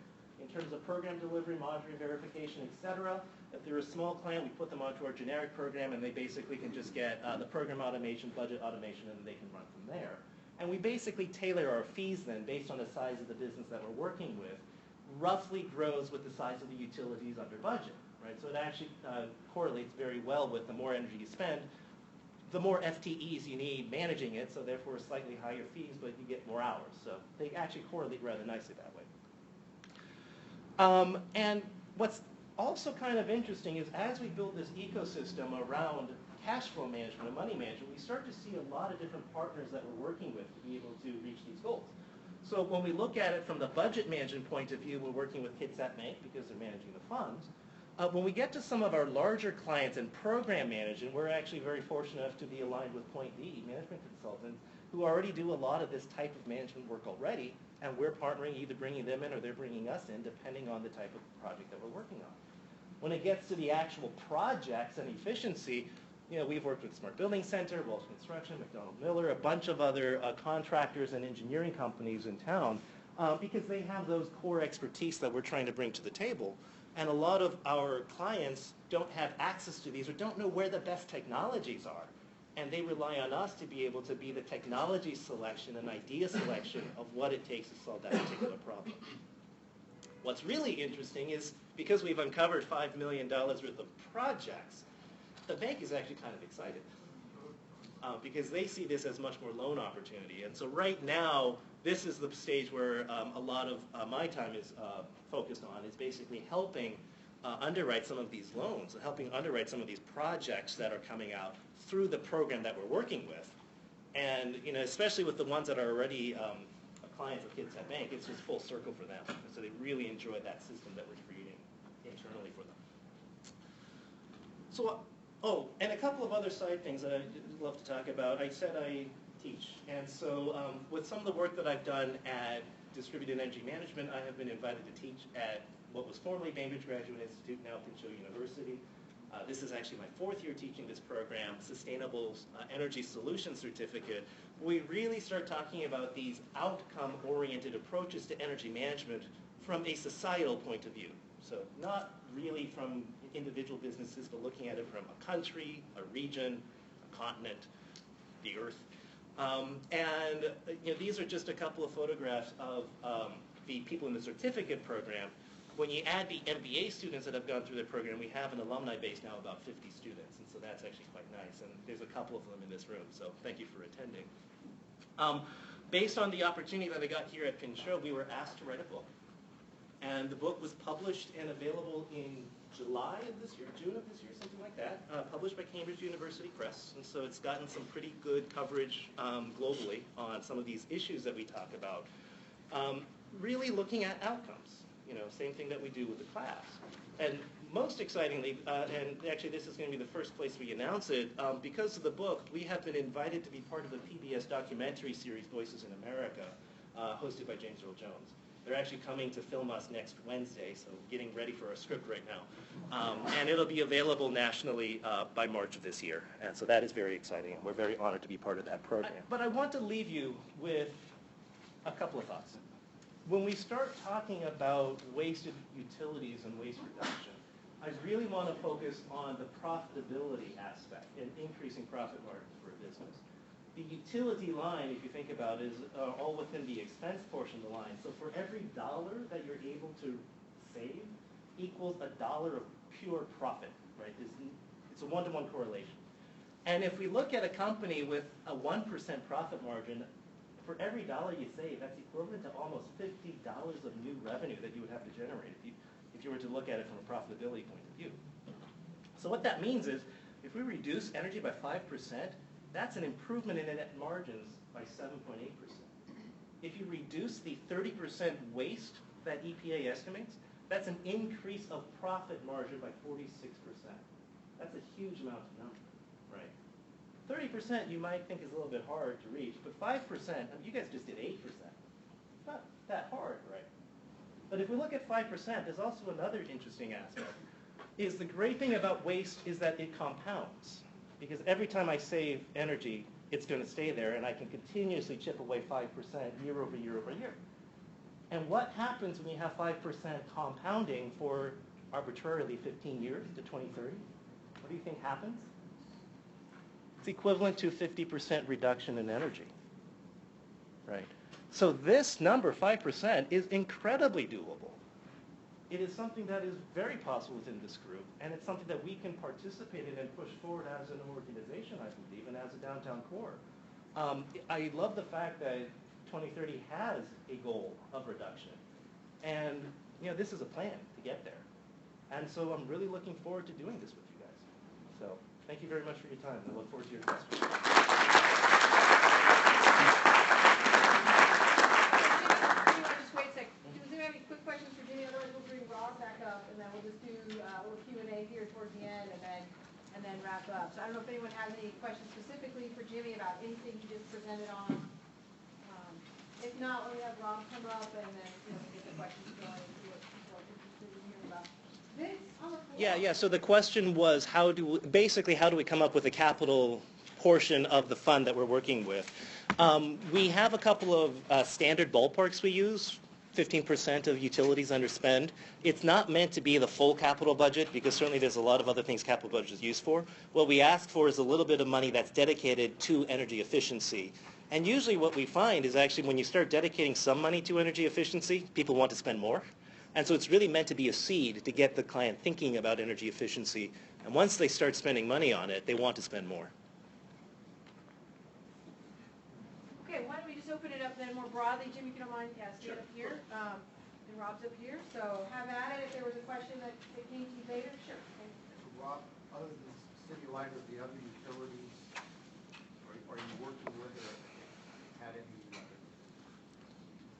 in terms of program delivery, monitoring, verification, etc. If they're a small client, we put them onto our generic program, and they basically can just get the program automation, budget automation, and they can run from there. And we basically tailor our fees then based on the size of the business that we're working with, roughly grows with the size of the utilities under budget, right? So it actually correlates very well with the more energy you spend, the more FTEs you need managing it, so therefore slightly higher fees, but you get more hours. So they actually correlate rather nicely that way. And what's also kind of interesting is as we build this ecosystem around cash flow management and money management, we start to see a lot of different partners that we're working with to be able to reach these goals. So when we look at it from the budget management point of view, we're working with Kitsap Bank because they're managing the funds. When we get to some of our larger clients in program management, we're actually very fortunate enough to be aligned with Point D, management consultants, who already do a lot of this type of management work already, and we're partnering, either bringing them in or they're bringing us in, depending on the type of project that we're working on. When it gets to the actual projects and efficiency, we've worked with Smart Building Center, Walsh Construction, McDonald Miller, a bunch of other contractors and engineering companies in town, because they have those core expertise that we're trying to bring to the table. And a lot of our clients don't have access to these or don't know where the best technologies are. And they rely on us to be able to be the technology selection and idea selection of what it takes to solve that particular problem. What's really interesting is because we've uncovered $5 million worth of projects, the bank is actually kind of excited because they see this as much more loan opportunity. And so right now, this is the stage where a lot of my time is focused on, is basically helping underwrite some of these loans, and helping underwrite some of these projects that are coming out through the program that we're working with. And especially with the ones that are already clients of Kitsap Bank, it's just full circle for them. And so they really enjoy that system that we're creating internally for them. So, and a couple of other side things that I'd love to talk about. I said I teach, and so with some of the work that I've done at Distributed Energy Management, I have been invited to teach at what was formerly Bainbridge Graduate Institute, now Pinchot University. This is actually my 4th year teaching this program, Sustainable Energy Solutions Certificate. We really start talking about these outcome-oriented approaches to energy management from a societal point of view. So not really from individual businesses, but looking at it from a country, a region, a continent, the earth. These are just a couple of photographs of the people in the certificate program. When you add the MBA students that have gone through the program, we have an alumni base now of about 50 students, and so that's actually quite nice. And there's a couple of them in this room, so thank you for attending. Based on the opportunity that I got here at Pinchot, we were asked to write a book. And the book was published and available in July of this year, June of this year, something like that, published by Cambridge University Press. And so it's gotten some pretty good coverage globally on some of these issues that we talk about. Really looking at outcomes, same thing that we do with the class. And most excitingly, and actually this is going to be the first place we announce it, because of the book, we have been invited to be part of the PBS documentary series Voices in America, hosted by James Earl Jones. They're actually coming to film us next Wednesday, so getting ready for our script right now. And it'll be available nationally by March of this year. And so that is very exciting, and we're very honored to be part of that program. But I want to leave you with a couple of thoughts. When we start talking about wasted utilities and waste reduction, I really want to focus on the profitability aspect and increasing profit margins for a business. The utility line, if you think about it, is all within the expense portion of the line. So for every dollar that you're able to save equals $1 of pure profit, right? It's a one-to-one correlation. And if we look at a company with a 1% profit margin, for every dollar you save, that's equivalent to almost $50 of new revenue that you would have to generate if you were to look at it from a profitability point of view. So what that means is, if we reduce energy by 5%, that's an improvement in net margins by 7.8%. If you reduce the 30% waste that EPA estimates, that's an increase of profit margin by 46%. That's a huge amount of number, right? 30% you might think is a little bit hard to reach, but 5%, you guys just did 8%. It's not that hard, right? But if we look at 5%, there's also another interesting aspect. Is the great thing about waste is that it compounds. Because every time I save energy, it's going to stay there, and I can continuously chip away 5% year over year over year. And what happens when you have 5% compounding for arbitrarily 15 years to 2030? What do you think happens? It's equivalent to 50% reduction in energy, right? So this number, 5%, is incredibly doable. It is something that is very possible within this group, and it's something that we can participate in and push forward as an organization, I believe, and as a downtown core. I love the fact that 2030 has a goal of reduction. And this is a plan to get there. And so I'm really looking forward to doing this with you guys. So thank you very much for your time. I look forward to your questions. Quick questions for Jimmy, otherwise we'll bring Rob back up, and then we'll just do a little Q&A here towards the end, and then wrap up. So I don't know if anyone has any questions specifically for Jimmy about anything he just presented on. If not, we'll have Rob come up, and then get the questions going and see what people are interested in hearing about. Yeah. So the question was, how do we come up with a capital portion of the fund that we're working with? We have a couple of standard ballparks we use. 15% of utilities underspend. It's not meant to be the full capital budget, because certainly there's a lot of other things capital budget is used for. What we ask for is a little bit of money that's dedicated to energy efficiency. And usually what we find is actually when you start dedicating some money to energy efficiency, people want to spend more. And so it's really meant to be a seed to get the client thinking about energy efficiency. And once they start spending money on it, they want to spend more. Okay, why don't we just open it up then more broadly. Jim, if you don't mind, stand up here. And Rob's up here. So have at it. If there was a question that came to you later, sure. Okay. Rob, other than City Light or the other utilities, are you working with or had any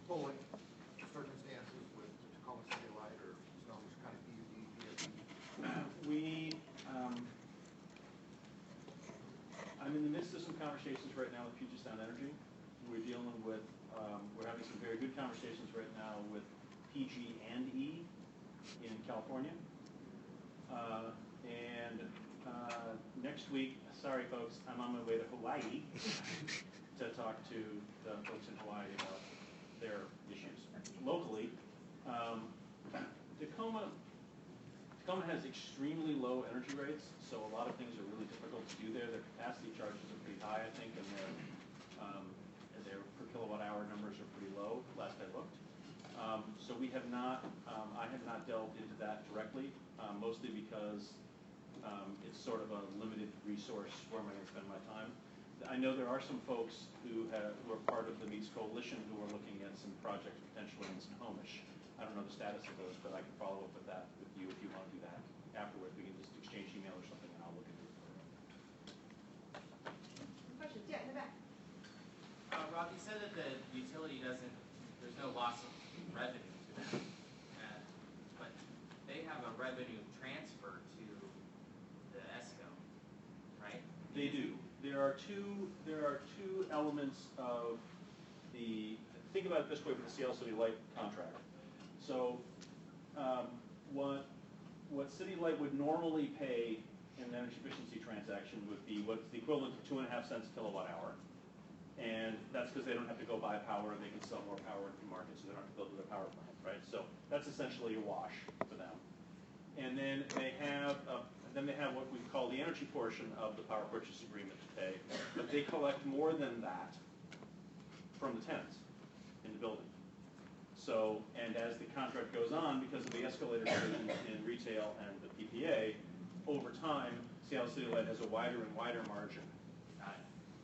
pulling circumstances with Tacoma City Light or which kind of I'm in the midst of some conversations right now with Puget Sound Energy. We're dealing with, we're having some very good conversations right now with PG&E in California. And next week, sorry folks, I'm on my way to Hawaii to talk to the folks in Hawaii about their issues. Locally, Tacoma has extremely low energy rates, so a lot of things are really difficult to do there. Their capacity charges are pretty high, I think, and their per kilowatt hour numbers are pretty low, last I looked. So we have not, I have not delved into that directly, mostly because it's sort of a limited resource where I'm going to spend my time. I know there are some folks who are part of the Meets Coalition who are looking at some projects potentially in Snohomish. I don't know the status of those, but I can follow up with that with you if you want to do that afterward. We can just exchange email or something, and I'll look into it. Questions? Yeah, in the back. Rob, you said that the utility there's no loss of revenue to them, but they have a revenue transfer to the ESCO, right? They do. There are two elements of the, think about it this way with the Seattle City Light contract. So what City Light would normally pay in an energy efficiency transaction would be what's the equivalent of 2.5 cents a kilowatt hour. And that's because they don't have to go buy power and they can sell more power into the market, so they don't have to build their power plant, right? So that's essentially a wash for them. And then they have what we call the energy portion of the power purchase agreement to pay, but they collect more than that from the tenants in the building. So, and as the contract goes on, because of the escalator provisions in retail and the PPA, over time, Seattle City Light has a wider and wider margin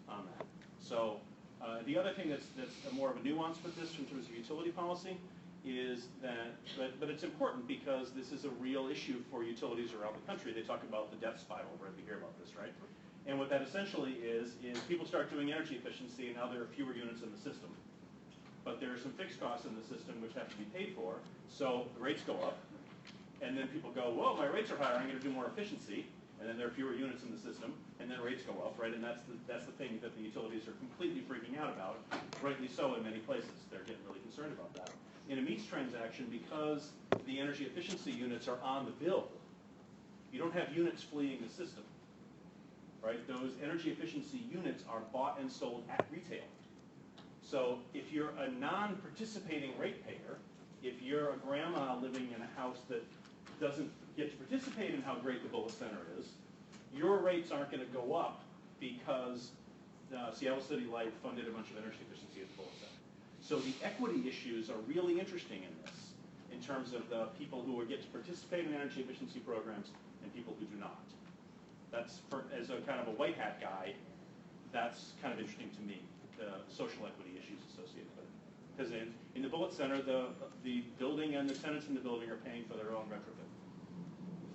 on that. So the other thing that's more of a nuance with this in terms of utility policy is that, but it's important because this is a real issue for utilities around the country. They talk about the death spiral, right? We hear about this, right? And what that essentially is people start doing energy efficiency and now there are fewer units in the system. But there are some fixed costs in the system which have to be paid for, so the rates go up. And then people go, whoa, my rates are higher, I'm going to do more efficiency. And then there are fewer units in the system, and then rates go up, right? And that's the thing that the utilities are completely freaking out about, rightly so in many places. They're getting really concerned about that. In a meets transaction, because the energy efficiency units are on the bill, you don't have units fleeing the system, right? Those energy efficiency units are bought and sold at retail. So if you're a non-participating ratepayer, if you're a grandma living in a house that doesn't get to participate in how great the Bullitt Center is, your rates aren't going to go up because Seattle City Light funded a bunch of energy efficiency at the Bullitt Center. So the equity issues are really interesting in this, in terms of the people who get to participate in energy efficiency programs and people who do not. That's, as a kind of a white hat guy, that's kind of interesting to me, the social equity issues associated with it. Because in the Bullitt Center, the building and the tenants in the building are paying for their own retrofit.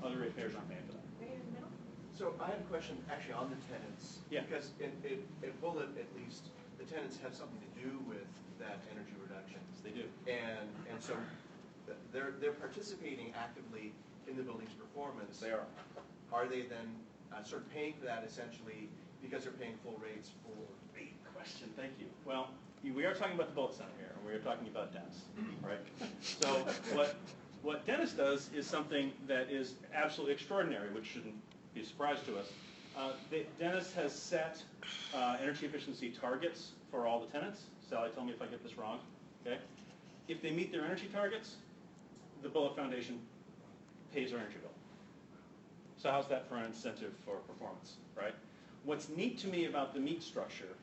Other ratepayers aren't paying for that. Right in the middle? So I have a question actually on the tenants. Yeah. Because at Bullitt, at least, the tenants have something to do with that energy reduction. Yes, they do. And so they're participating actively in the building's performance. They are. Are they then sort of paying for that essentially because they're paying full rates for? Great question, thank you. Well, we are talking about the Bullitt Center here, and we are talking about Dennis, right? So what Dennis does is something that is absolutely extraordinary, which shouldn't be a surprise to us. Dennis has set energy efficiency targets for all the tenants. Sally, tell me if I get this wrong, okay? If they meet their energy targets, the Bullitt Foundation pays their energy bill. So how's that for an incentive for performance, right? What's neat to me about the meet structure,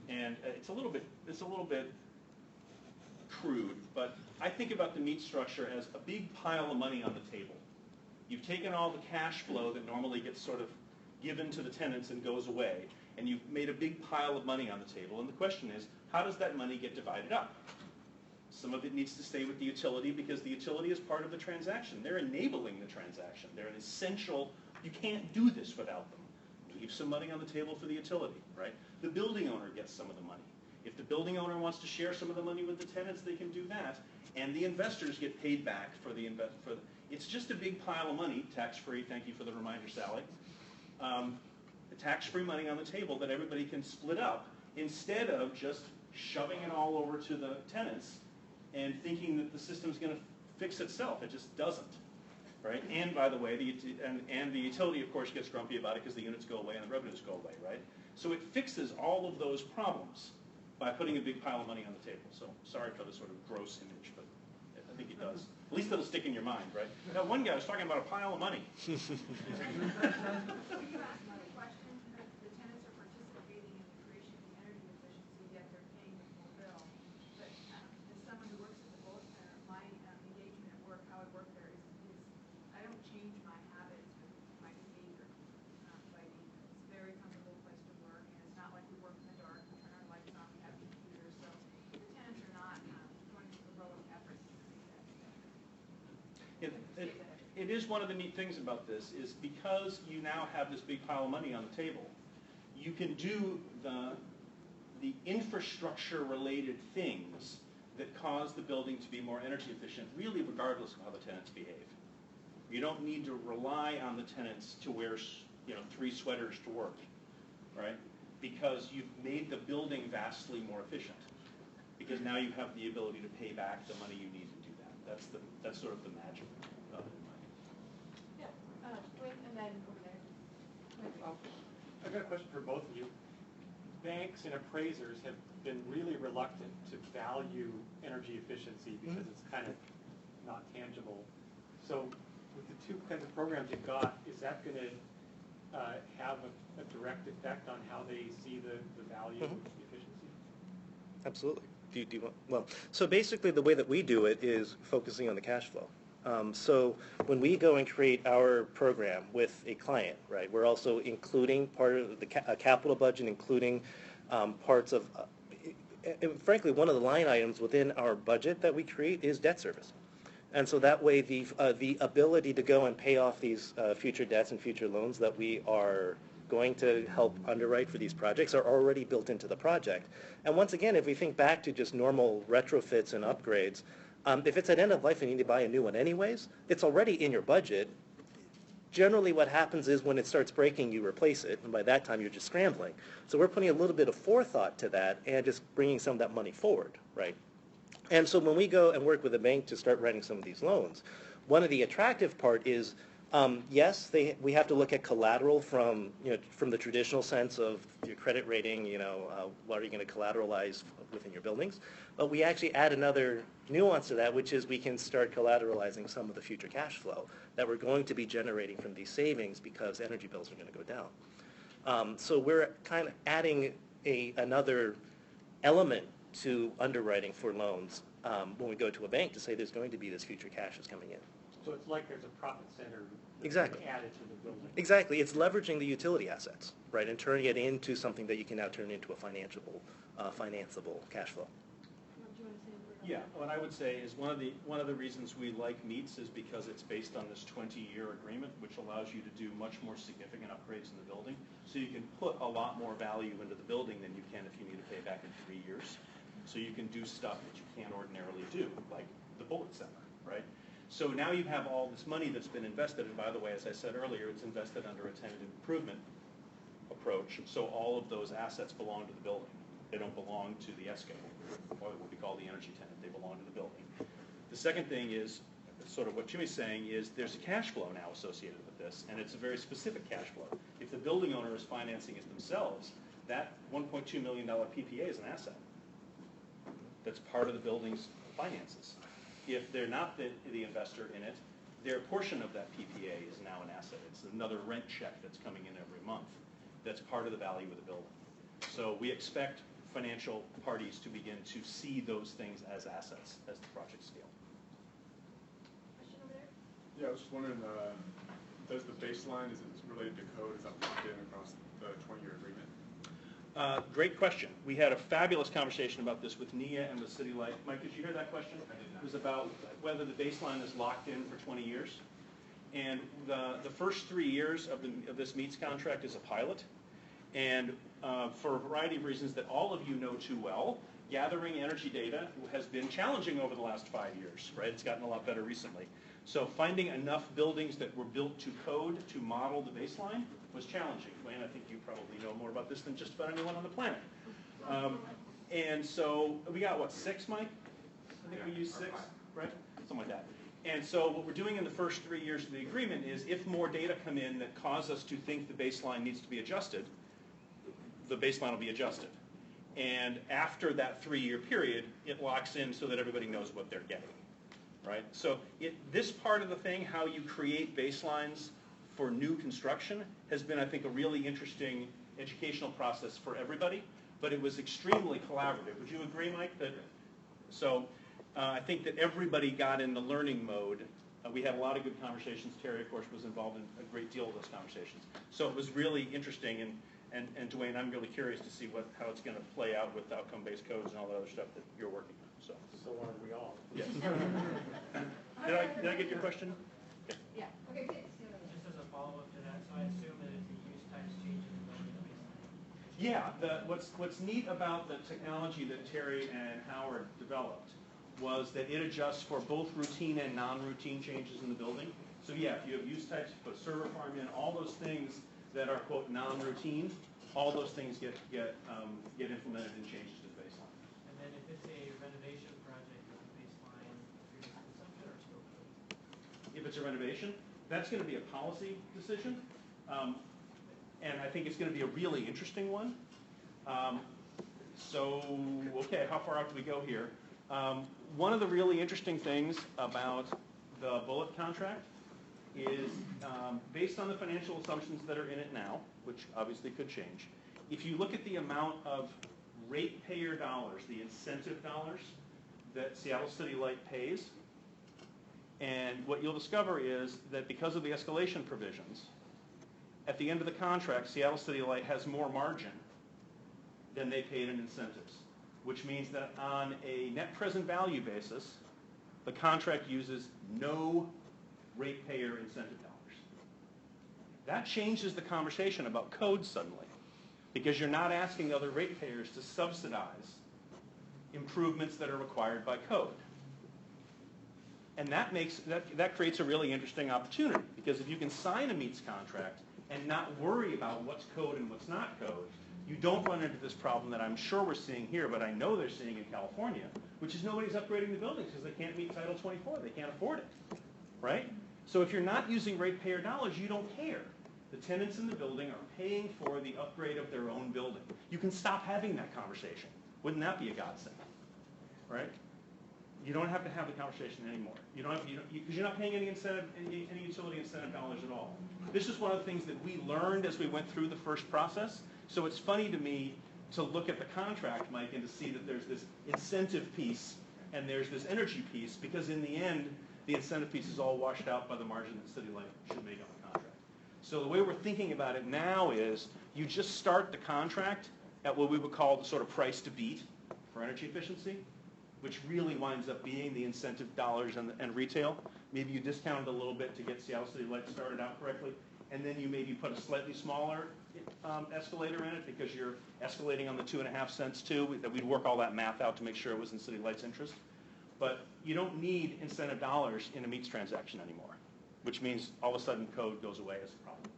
and it's a little bit crude, but I think about the meet structure as a big pile of money on the table. You've taken all the cash flow that normally gets sort of given to the tenants and goes away, and you've made a big pile of money on the table, and the question is, how does that money get divided up? Some of it needs to stay with the utility because the utility is part of the transaction. They're enabling the transaction. They're an essential, you can't do this without them. Leave some money on the table for the utility, right? The building owner gets some of the money. If the building owner wants to share some of the money with the tenants, they can do that. And the investors get paid back for the it's just a big pile of money, tax-free, thank you for the reminder, Sally. Tax-free money on the table that everybody can split up instead of just shoving it all over to the tenants and thinking that the system's going to fix itself. It just doesn't. Right? And by the way, the utility, of course, gets grumpy about it because the units go away and the revenues go away, right? So it fixes all of those problems by putting a big pile of money on the table. So sorry for the sort of gross image, but I think it does. At least it'll stick in your mind, right? Now, one guy was talking about a pile of money. So you asked another question, the tenants are participating in the creation of the energy efficiency, yet they're paying the full bill. But as someone who works at the Bullitt Center, my engagement at work, how I work there is I don't change my habits with my behavior by being, it's a very comfortable place to work, and it's not like we work it is one of the neat things about this is because you now have this big pile of money on the table, you can do the infrastructure-related things that cause the building to be more energy efficient, really regardless of how the tenants behave. You don't need to rely on the tenants to wear 3 sweaters to work, right? Because you've made the building vastly more efficient. Because now you have the ability to pay back the money you need to do that. That's sort of the magic of it. Yeah, Dwayne, and then over there. I've got a question for both of you. Banks and appraisers have been really reluctant to value energy efficiency because it's kind of not tangible. So with the 2 kinds of programs you've got, is that going to have a direct effect on how they see the value of efficiency? Absolutely. Do you want, well, so basically the way that we do it is focusing on the cash flow. So when we go and create our program with a client, right, we're also including part of the capital budget, including parts of, and frankly, one of the line items within our budget that we create is debt service. And so that way the ability to go and pay off these future debts and future loans that we are going to help underwrite for these projects are already built into the project. And once again, if we think back to just normal retrofits and upgrades, if it's at end of life and you need to buy a new one anyways, it's already in your budget. Generally what happens is when it starts breaking, you replace it, and by that time you're just scrambling. So we're putting a little bit of forethought to that and just bringing some of that money forward, right? And so when we go and work with a bank to start writing some of these loans, one of the attractive part is, yes, we have to look at collateral from the traditional sense of your credit rating, what are you going to collateralize within your buildings? But we actually add another nuance to that, which is we can start collateralizing some of the future cash flow that we're going to be generating from these savings because energy bills are going to go down. So we're kind of adding another element to underwriting for loans when we go to a bank to say there's going to be this future cash that's coming in. So it's like there's a profit center Exactly. added to the building. Exactly. It's leveraging the utility assets, right, and turning it into something that you can now turn into a financeable cash flow. Yeah, what I would say is one of the reasons we like MEETS is because it's based on this 20-year agreement, which allows you to do much more significant upgrades in the building. So you can put a lot more value into the building than you can if you need to pay back in 3 years. So you can do stuff that you can't ordinarily do, like the Bullet Center, right? So now you have all this money that's been invested, and by the way, as I said earlier, it's invested under a tenant improvement approach. So all of those assets belong to the building. They don't belong to the ESCO, or what we call the energy tenant. They belong to the building. The second thing is, sort of what Jimmy's saying, is there's a cash flow now associated with this, and it's a very specific cash flow. If the building owner is financing it themselves, that $1.2 million PPA is an asset. That's part of the building's finances. If they're not the investor in it, their portion of that PPA is now an asset. It's another rent check that's coming in every month. That's part of the value of the building. So we expect financial parties to begin to see those things as assets as the project scale. Question over there? Yeah, I was just wondering, does the baseline, is it related to code, is that locked in across the 20-year agreement? Great question. We had a fabulous conversation about this with NIA and with City Light. Mike, did you hear that question? I did not. It was about whether the baseline is locked in for 20 years. And the first 3 years of this MEETS contract is a pilot. And for a variety of reasons that all of you know too well, gathering energy data has been challenging over the last 5 years, right? It's gotten a lot better recently. So finding enough buildings that were built to code to model the baseline was challenging. Wayne, I think you probably know more about this than just about anyone on the planet. And so we got, what, 6, Mike? I think we used 6, right? Something like that. And so what we're doing in the first 3 years of the agreement is if more data come in that cause us to think the baseline needs to be adjusted, the baseline will be adjusted. And after that 3-year period, it locks in so that everybody knows what they're getting, right? So this part of the thing, how you create baselines for new construction, has been, I think, a really interesting educational process for everybody, but it was extremely collaborative. Would you agree, Mike? So I think that everybody got in the learning mode. We had a lot of good conversations. Terry, of course, was involved in a great deal of those conversations. So it was really interesting, and Dwayne, I'm really curious to see how it's going to play out with outcome-based codes and all that other stuff that you're working on. So are we all. Yes. Did I get your question? Yeah. Yeah, what's neat about the technology that Terry and Howard developed was that it adjusts for both routine and non-routine changes in the building. So yeah, if you have use types, you put server farm in, all those things that are, quote, non-routine, all those things get implemented and changed to the baseline. And then if it's a renovation project with a baseline previous consumption or still code? If it's a renovation, that's going to be a policy decision. And I think it's going to be a really interesting one. Okay, how far out do we go here? One of the really interesting things about the bullet contract is based on the financial assumptions that are in it now, which obviously could change. If you look at the amount of ratepayer dollars, the incentive dollars that Seattle City Light pays, and what you'll discover is that because of the escalation provisions, at the end of the contract, Seattle City Light has more margin than they paid in incentives, which means that on a net present value basis, the contract uses no ratepayer incentive dollars. That changes the conversation about code suddenly, because you're not asking other ratepayers to subsidize improvements that are required by code. And that creates a really interesting opportunity, because if you can sign a meets contract and not worry about what's code and what's not code, you don't run into this problem that I'm sure we're seeing here, but I know they're seeing in California, which is nobody's upgrading the buildings because they can't meet Title 24. They can't afford it, right? So if you're not using ratepayer dollars, you don't care. The tenants in the building are paying for the upgrade of their own building. You can stop having that conversation. Wouldn't that be a godsend, right? You don't have to have the conversation anymore. Because you're not paying any utility incentive dollars at all. This is one of the things that we learned as we went through the first process. So it's funny to me to look at the contract, Mike, and to see that there's this incentive piece and there's this energy piece, because in the end, the incentive piece is all washed out by the margin that City Light should make on the contract. So the way we're thinking about it now is you just start the contract at what we would call the sort of price to beat for energy efficiency, which really winds up being the incentive dollars and retail. Maybe you discount it a little bit to get Seattle City Light started out correctly, and then you maybe put a slightly smaller escalator in it because you're escalating on the 2.5 cents too, that we'd work all that math out to make sure it was in City Light's interest. But you don't need incentive dollars in a meets transaction anymore, which means all of a sudden code goes away as a problem.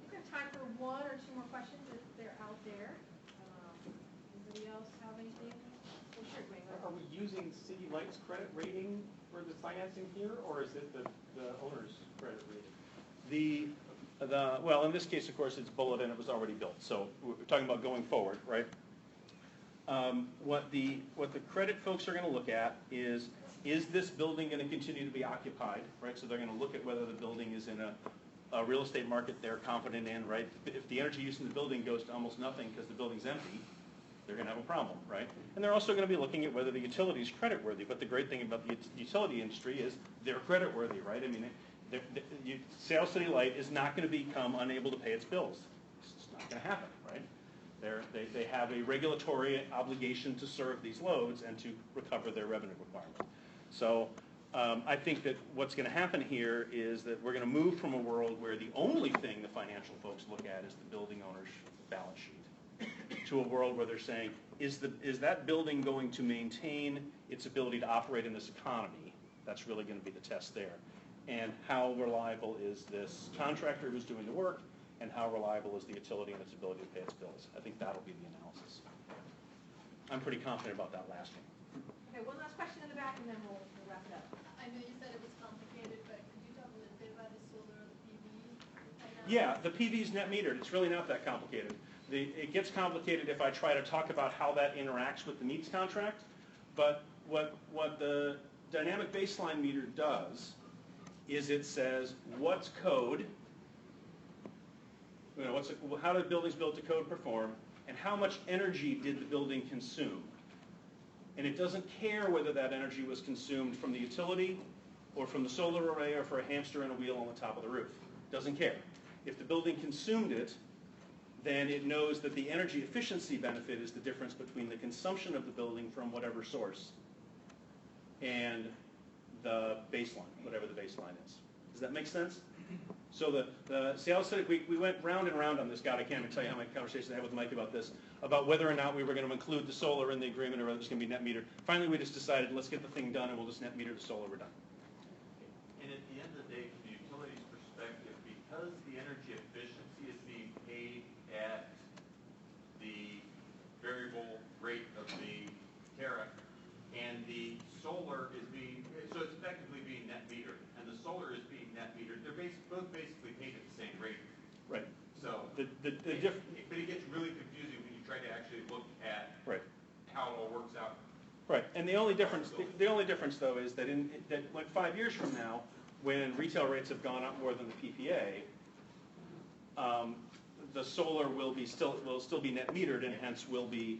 We have time for one or two more questions if they're out there. Anybody else have anything? Oh, sure, Dwayne, go ahead. Are we using City Light's credit rating for the financing here, or is it the owner's credit rating? Well, in this case, of course, it's bullet and it was already built. So we're talking about going forward, right? What the credit folks are going to look at is this building going to continue to be occupied, right? So they're going to look at whether the building is in a real estate market they're confident in, right? If the energy use in the building goes to almost nothing because the building's empty, they're going to have a problem, right? And they're also going to be looking at whether the utility is creditworthy. But the great thing about the utility industry is they're creditworthy, right? I mean, Seattle City Light is not going to become unable to pay its bills. It's not going to happen, right? They have a regulatory obligation to serve these loads and to recover their revenue requirement. So I think that what's going to happen here is that we're going to move from a world where the only thing the financial folks look at is the building owner's balance sheet to a world where they're saying, is that building going to maintain its ability to operate in this economy? That's really going to be the test there. And how reliable is this contractor who's doing the work, and how reliable is the utility and its ability to pay its bills? I think that'll be the analysis. I'm pretty confident about that last one. Okay, one last question in the back, and then we'll wrap it up. I know you said it was complicated, but could you talk a little bit about the solar or the PV? Yeah, the PV is net metered. It's really not that complicated. It gets complicated if I try to talk about how that interacts with the meets contract. But what the dynamic baseline meter does is it says what's code, how do buildings built to code perform, and how much energy did the building consume. And it doesn't care whether that energy was consumed from the utility or from the solar array or for a hamster and a wheel on the top of the roof. It doesn't care. If the building consumed it, then it knows that the energy efficiency benefit is the difference between the consumption of the building from whatever source and the baseline, whatever the baseline is. Does that make sense? So the sales study, we went round and round on this. God, I can't even tell you how many conversations I had with Mike about this, about whether or not we were going to include the solar in the agreement or whether it's going to be net metered. Finally, we just decided, let's get the thing done and we'll just net meter the solar, we're done. And at the end of the day, from the utility's perspective, because the energy efficiency is being paid at the variable rate of the tariff, and the solar is being, so it's effectively being net metered, and the solar is being net metered, they're both basically paid at the same rate. Right. So, but it gets really confusing when you try to actually look at right. how it all works out. Right, and the only difference though is that like 5 years from now, when retail rates have gone up more than the PPA, the solar will still be net metered and hence will be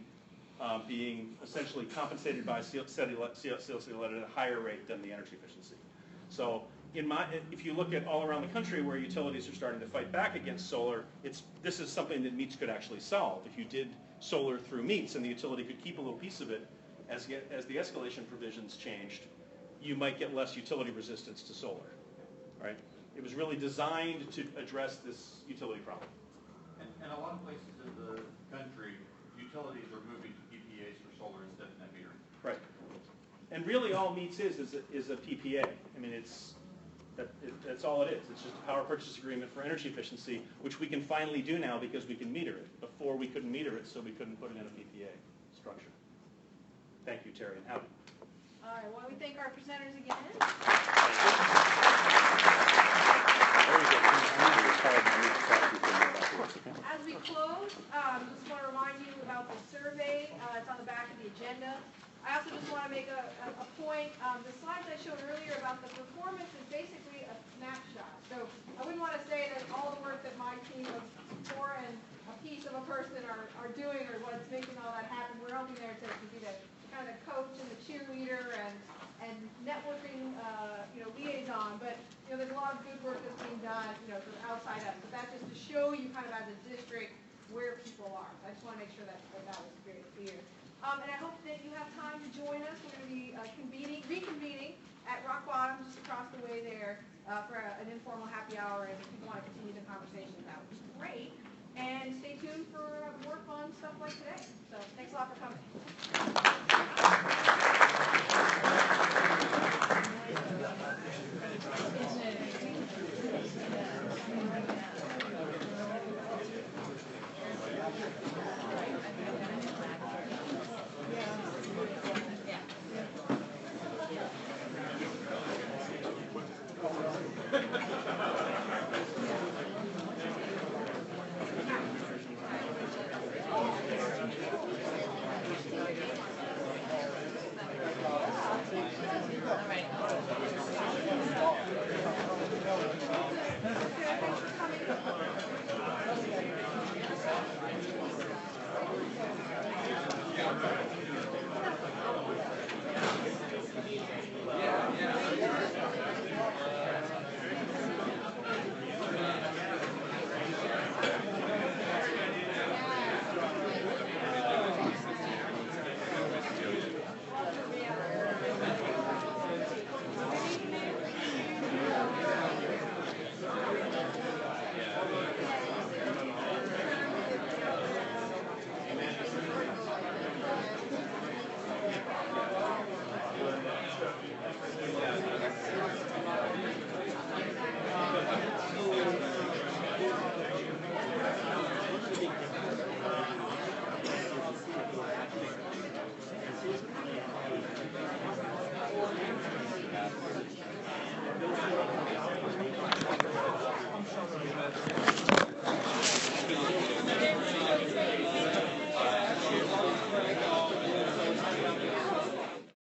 being essentially compensated by CLC at a higher rate than the energy efficiency. So if you look at all around the country where utilities are starting to fight back against solar, this is something that MEETS could actually solve. If you did solar through MEETS and the utility could keep a little piece of it, as the escalation provisions changed, you might get less utility resistance to solar, right? It was really designed to address this utility problem. And a lot of places in the country, utilities are moving to PPAs for solar instead of net metering. Right. And really all MEETS is a PPA. I mean, that's all it is. It's just a power purchase agreement for energy efficiency, which we can finally do now because we can meter it. Before we couldn't meter it, so we couldn't put it in a PPA structure. Thank you, Terry and Howard. All right, well, we thank our presenters again. As we close, just want to remind you about the survey. It's on the back of the agenda. I also just want to make a point. The slides I showed earlier about the performance is basically a snapshot. So I wouldn't want to say that all the work that my team of 4 and a piece of a person are doing or what's making all that happen. We're only there to be the kind of coach and the cheerleader and networking liaison. But there's a lot of good work that's being done sort of outside us. But that's just to show you kind of as a district where people are. I just want to make sure that was very clear. And I hope that you have time to join us. We're going to be reconvening at Rock Bottom, just across the way there, for an informal happy hour. And if you want to continue the conversation, that would be great. And stay tuned for work on stuff like today. So thanks a lot for coming.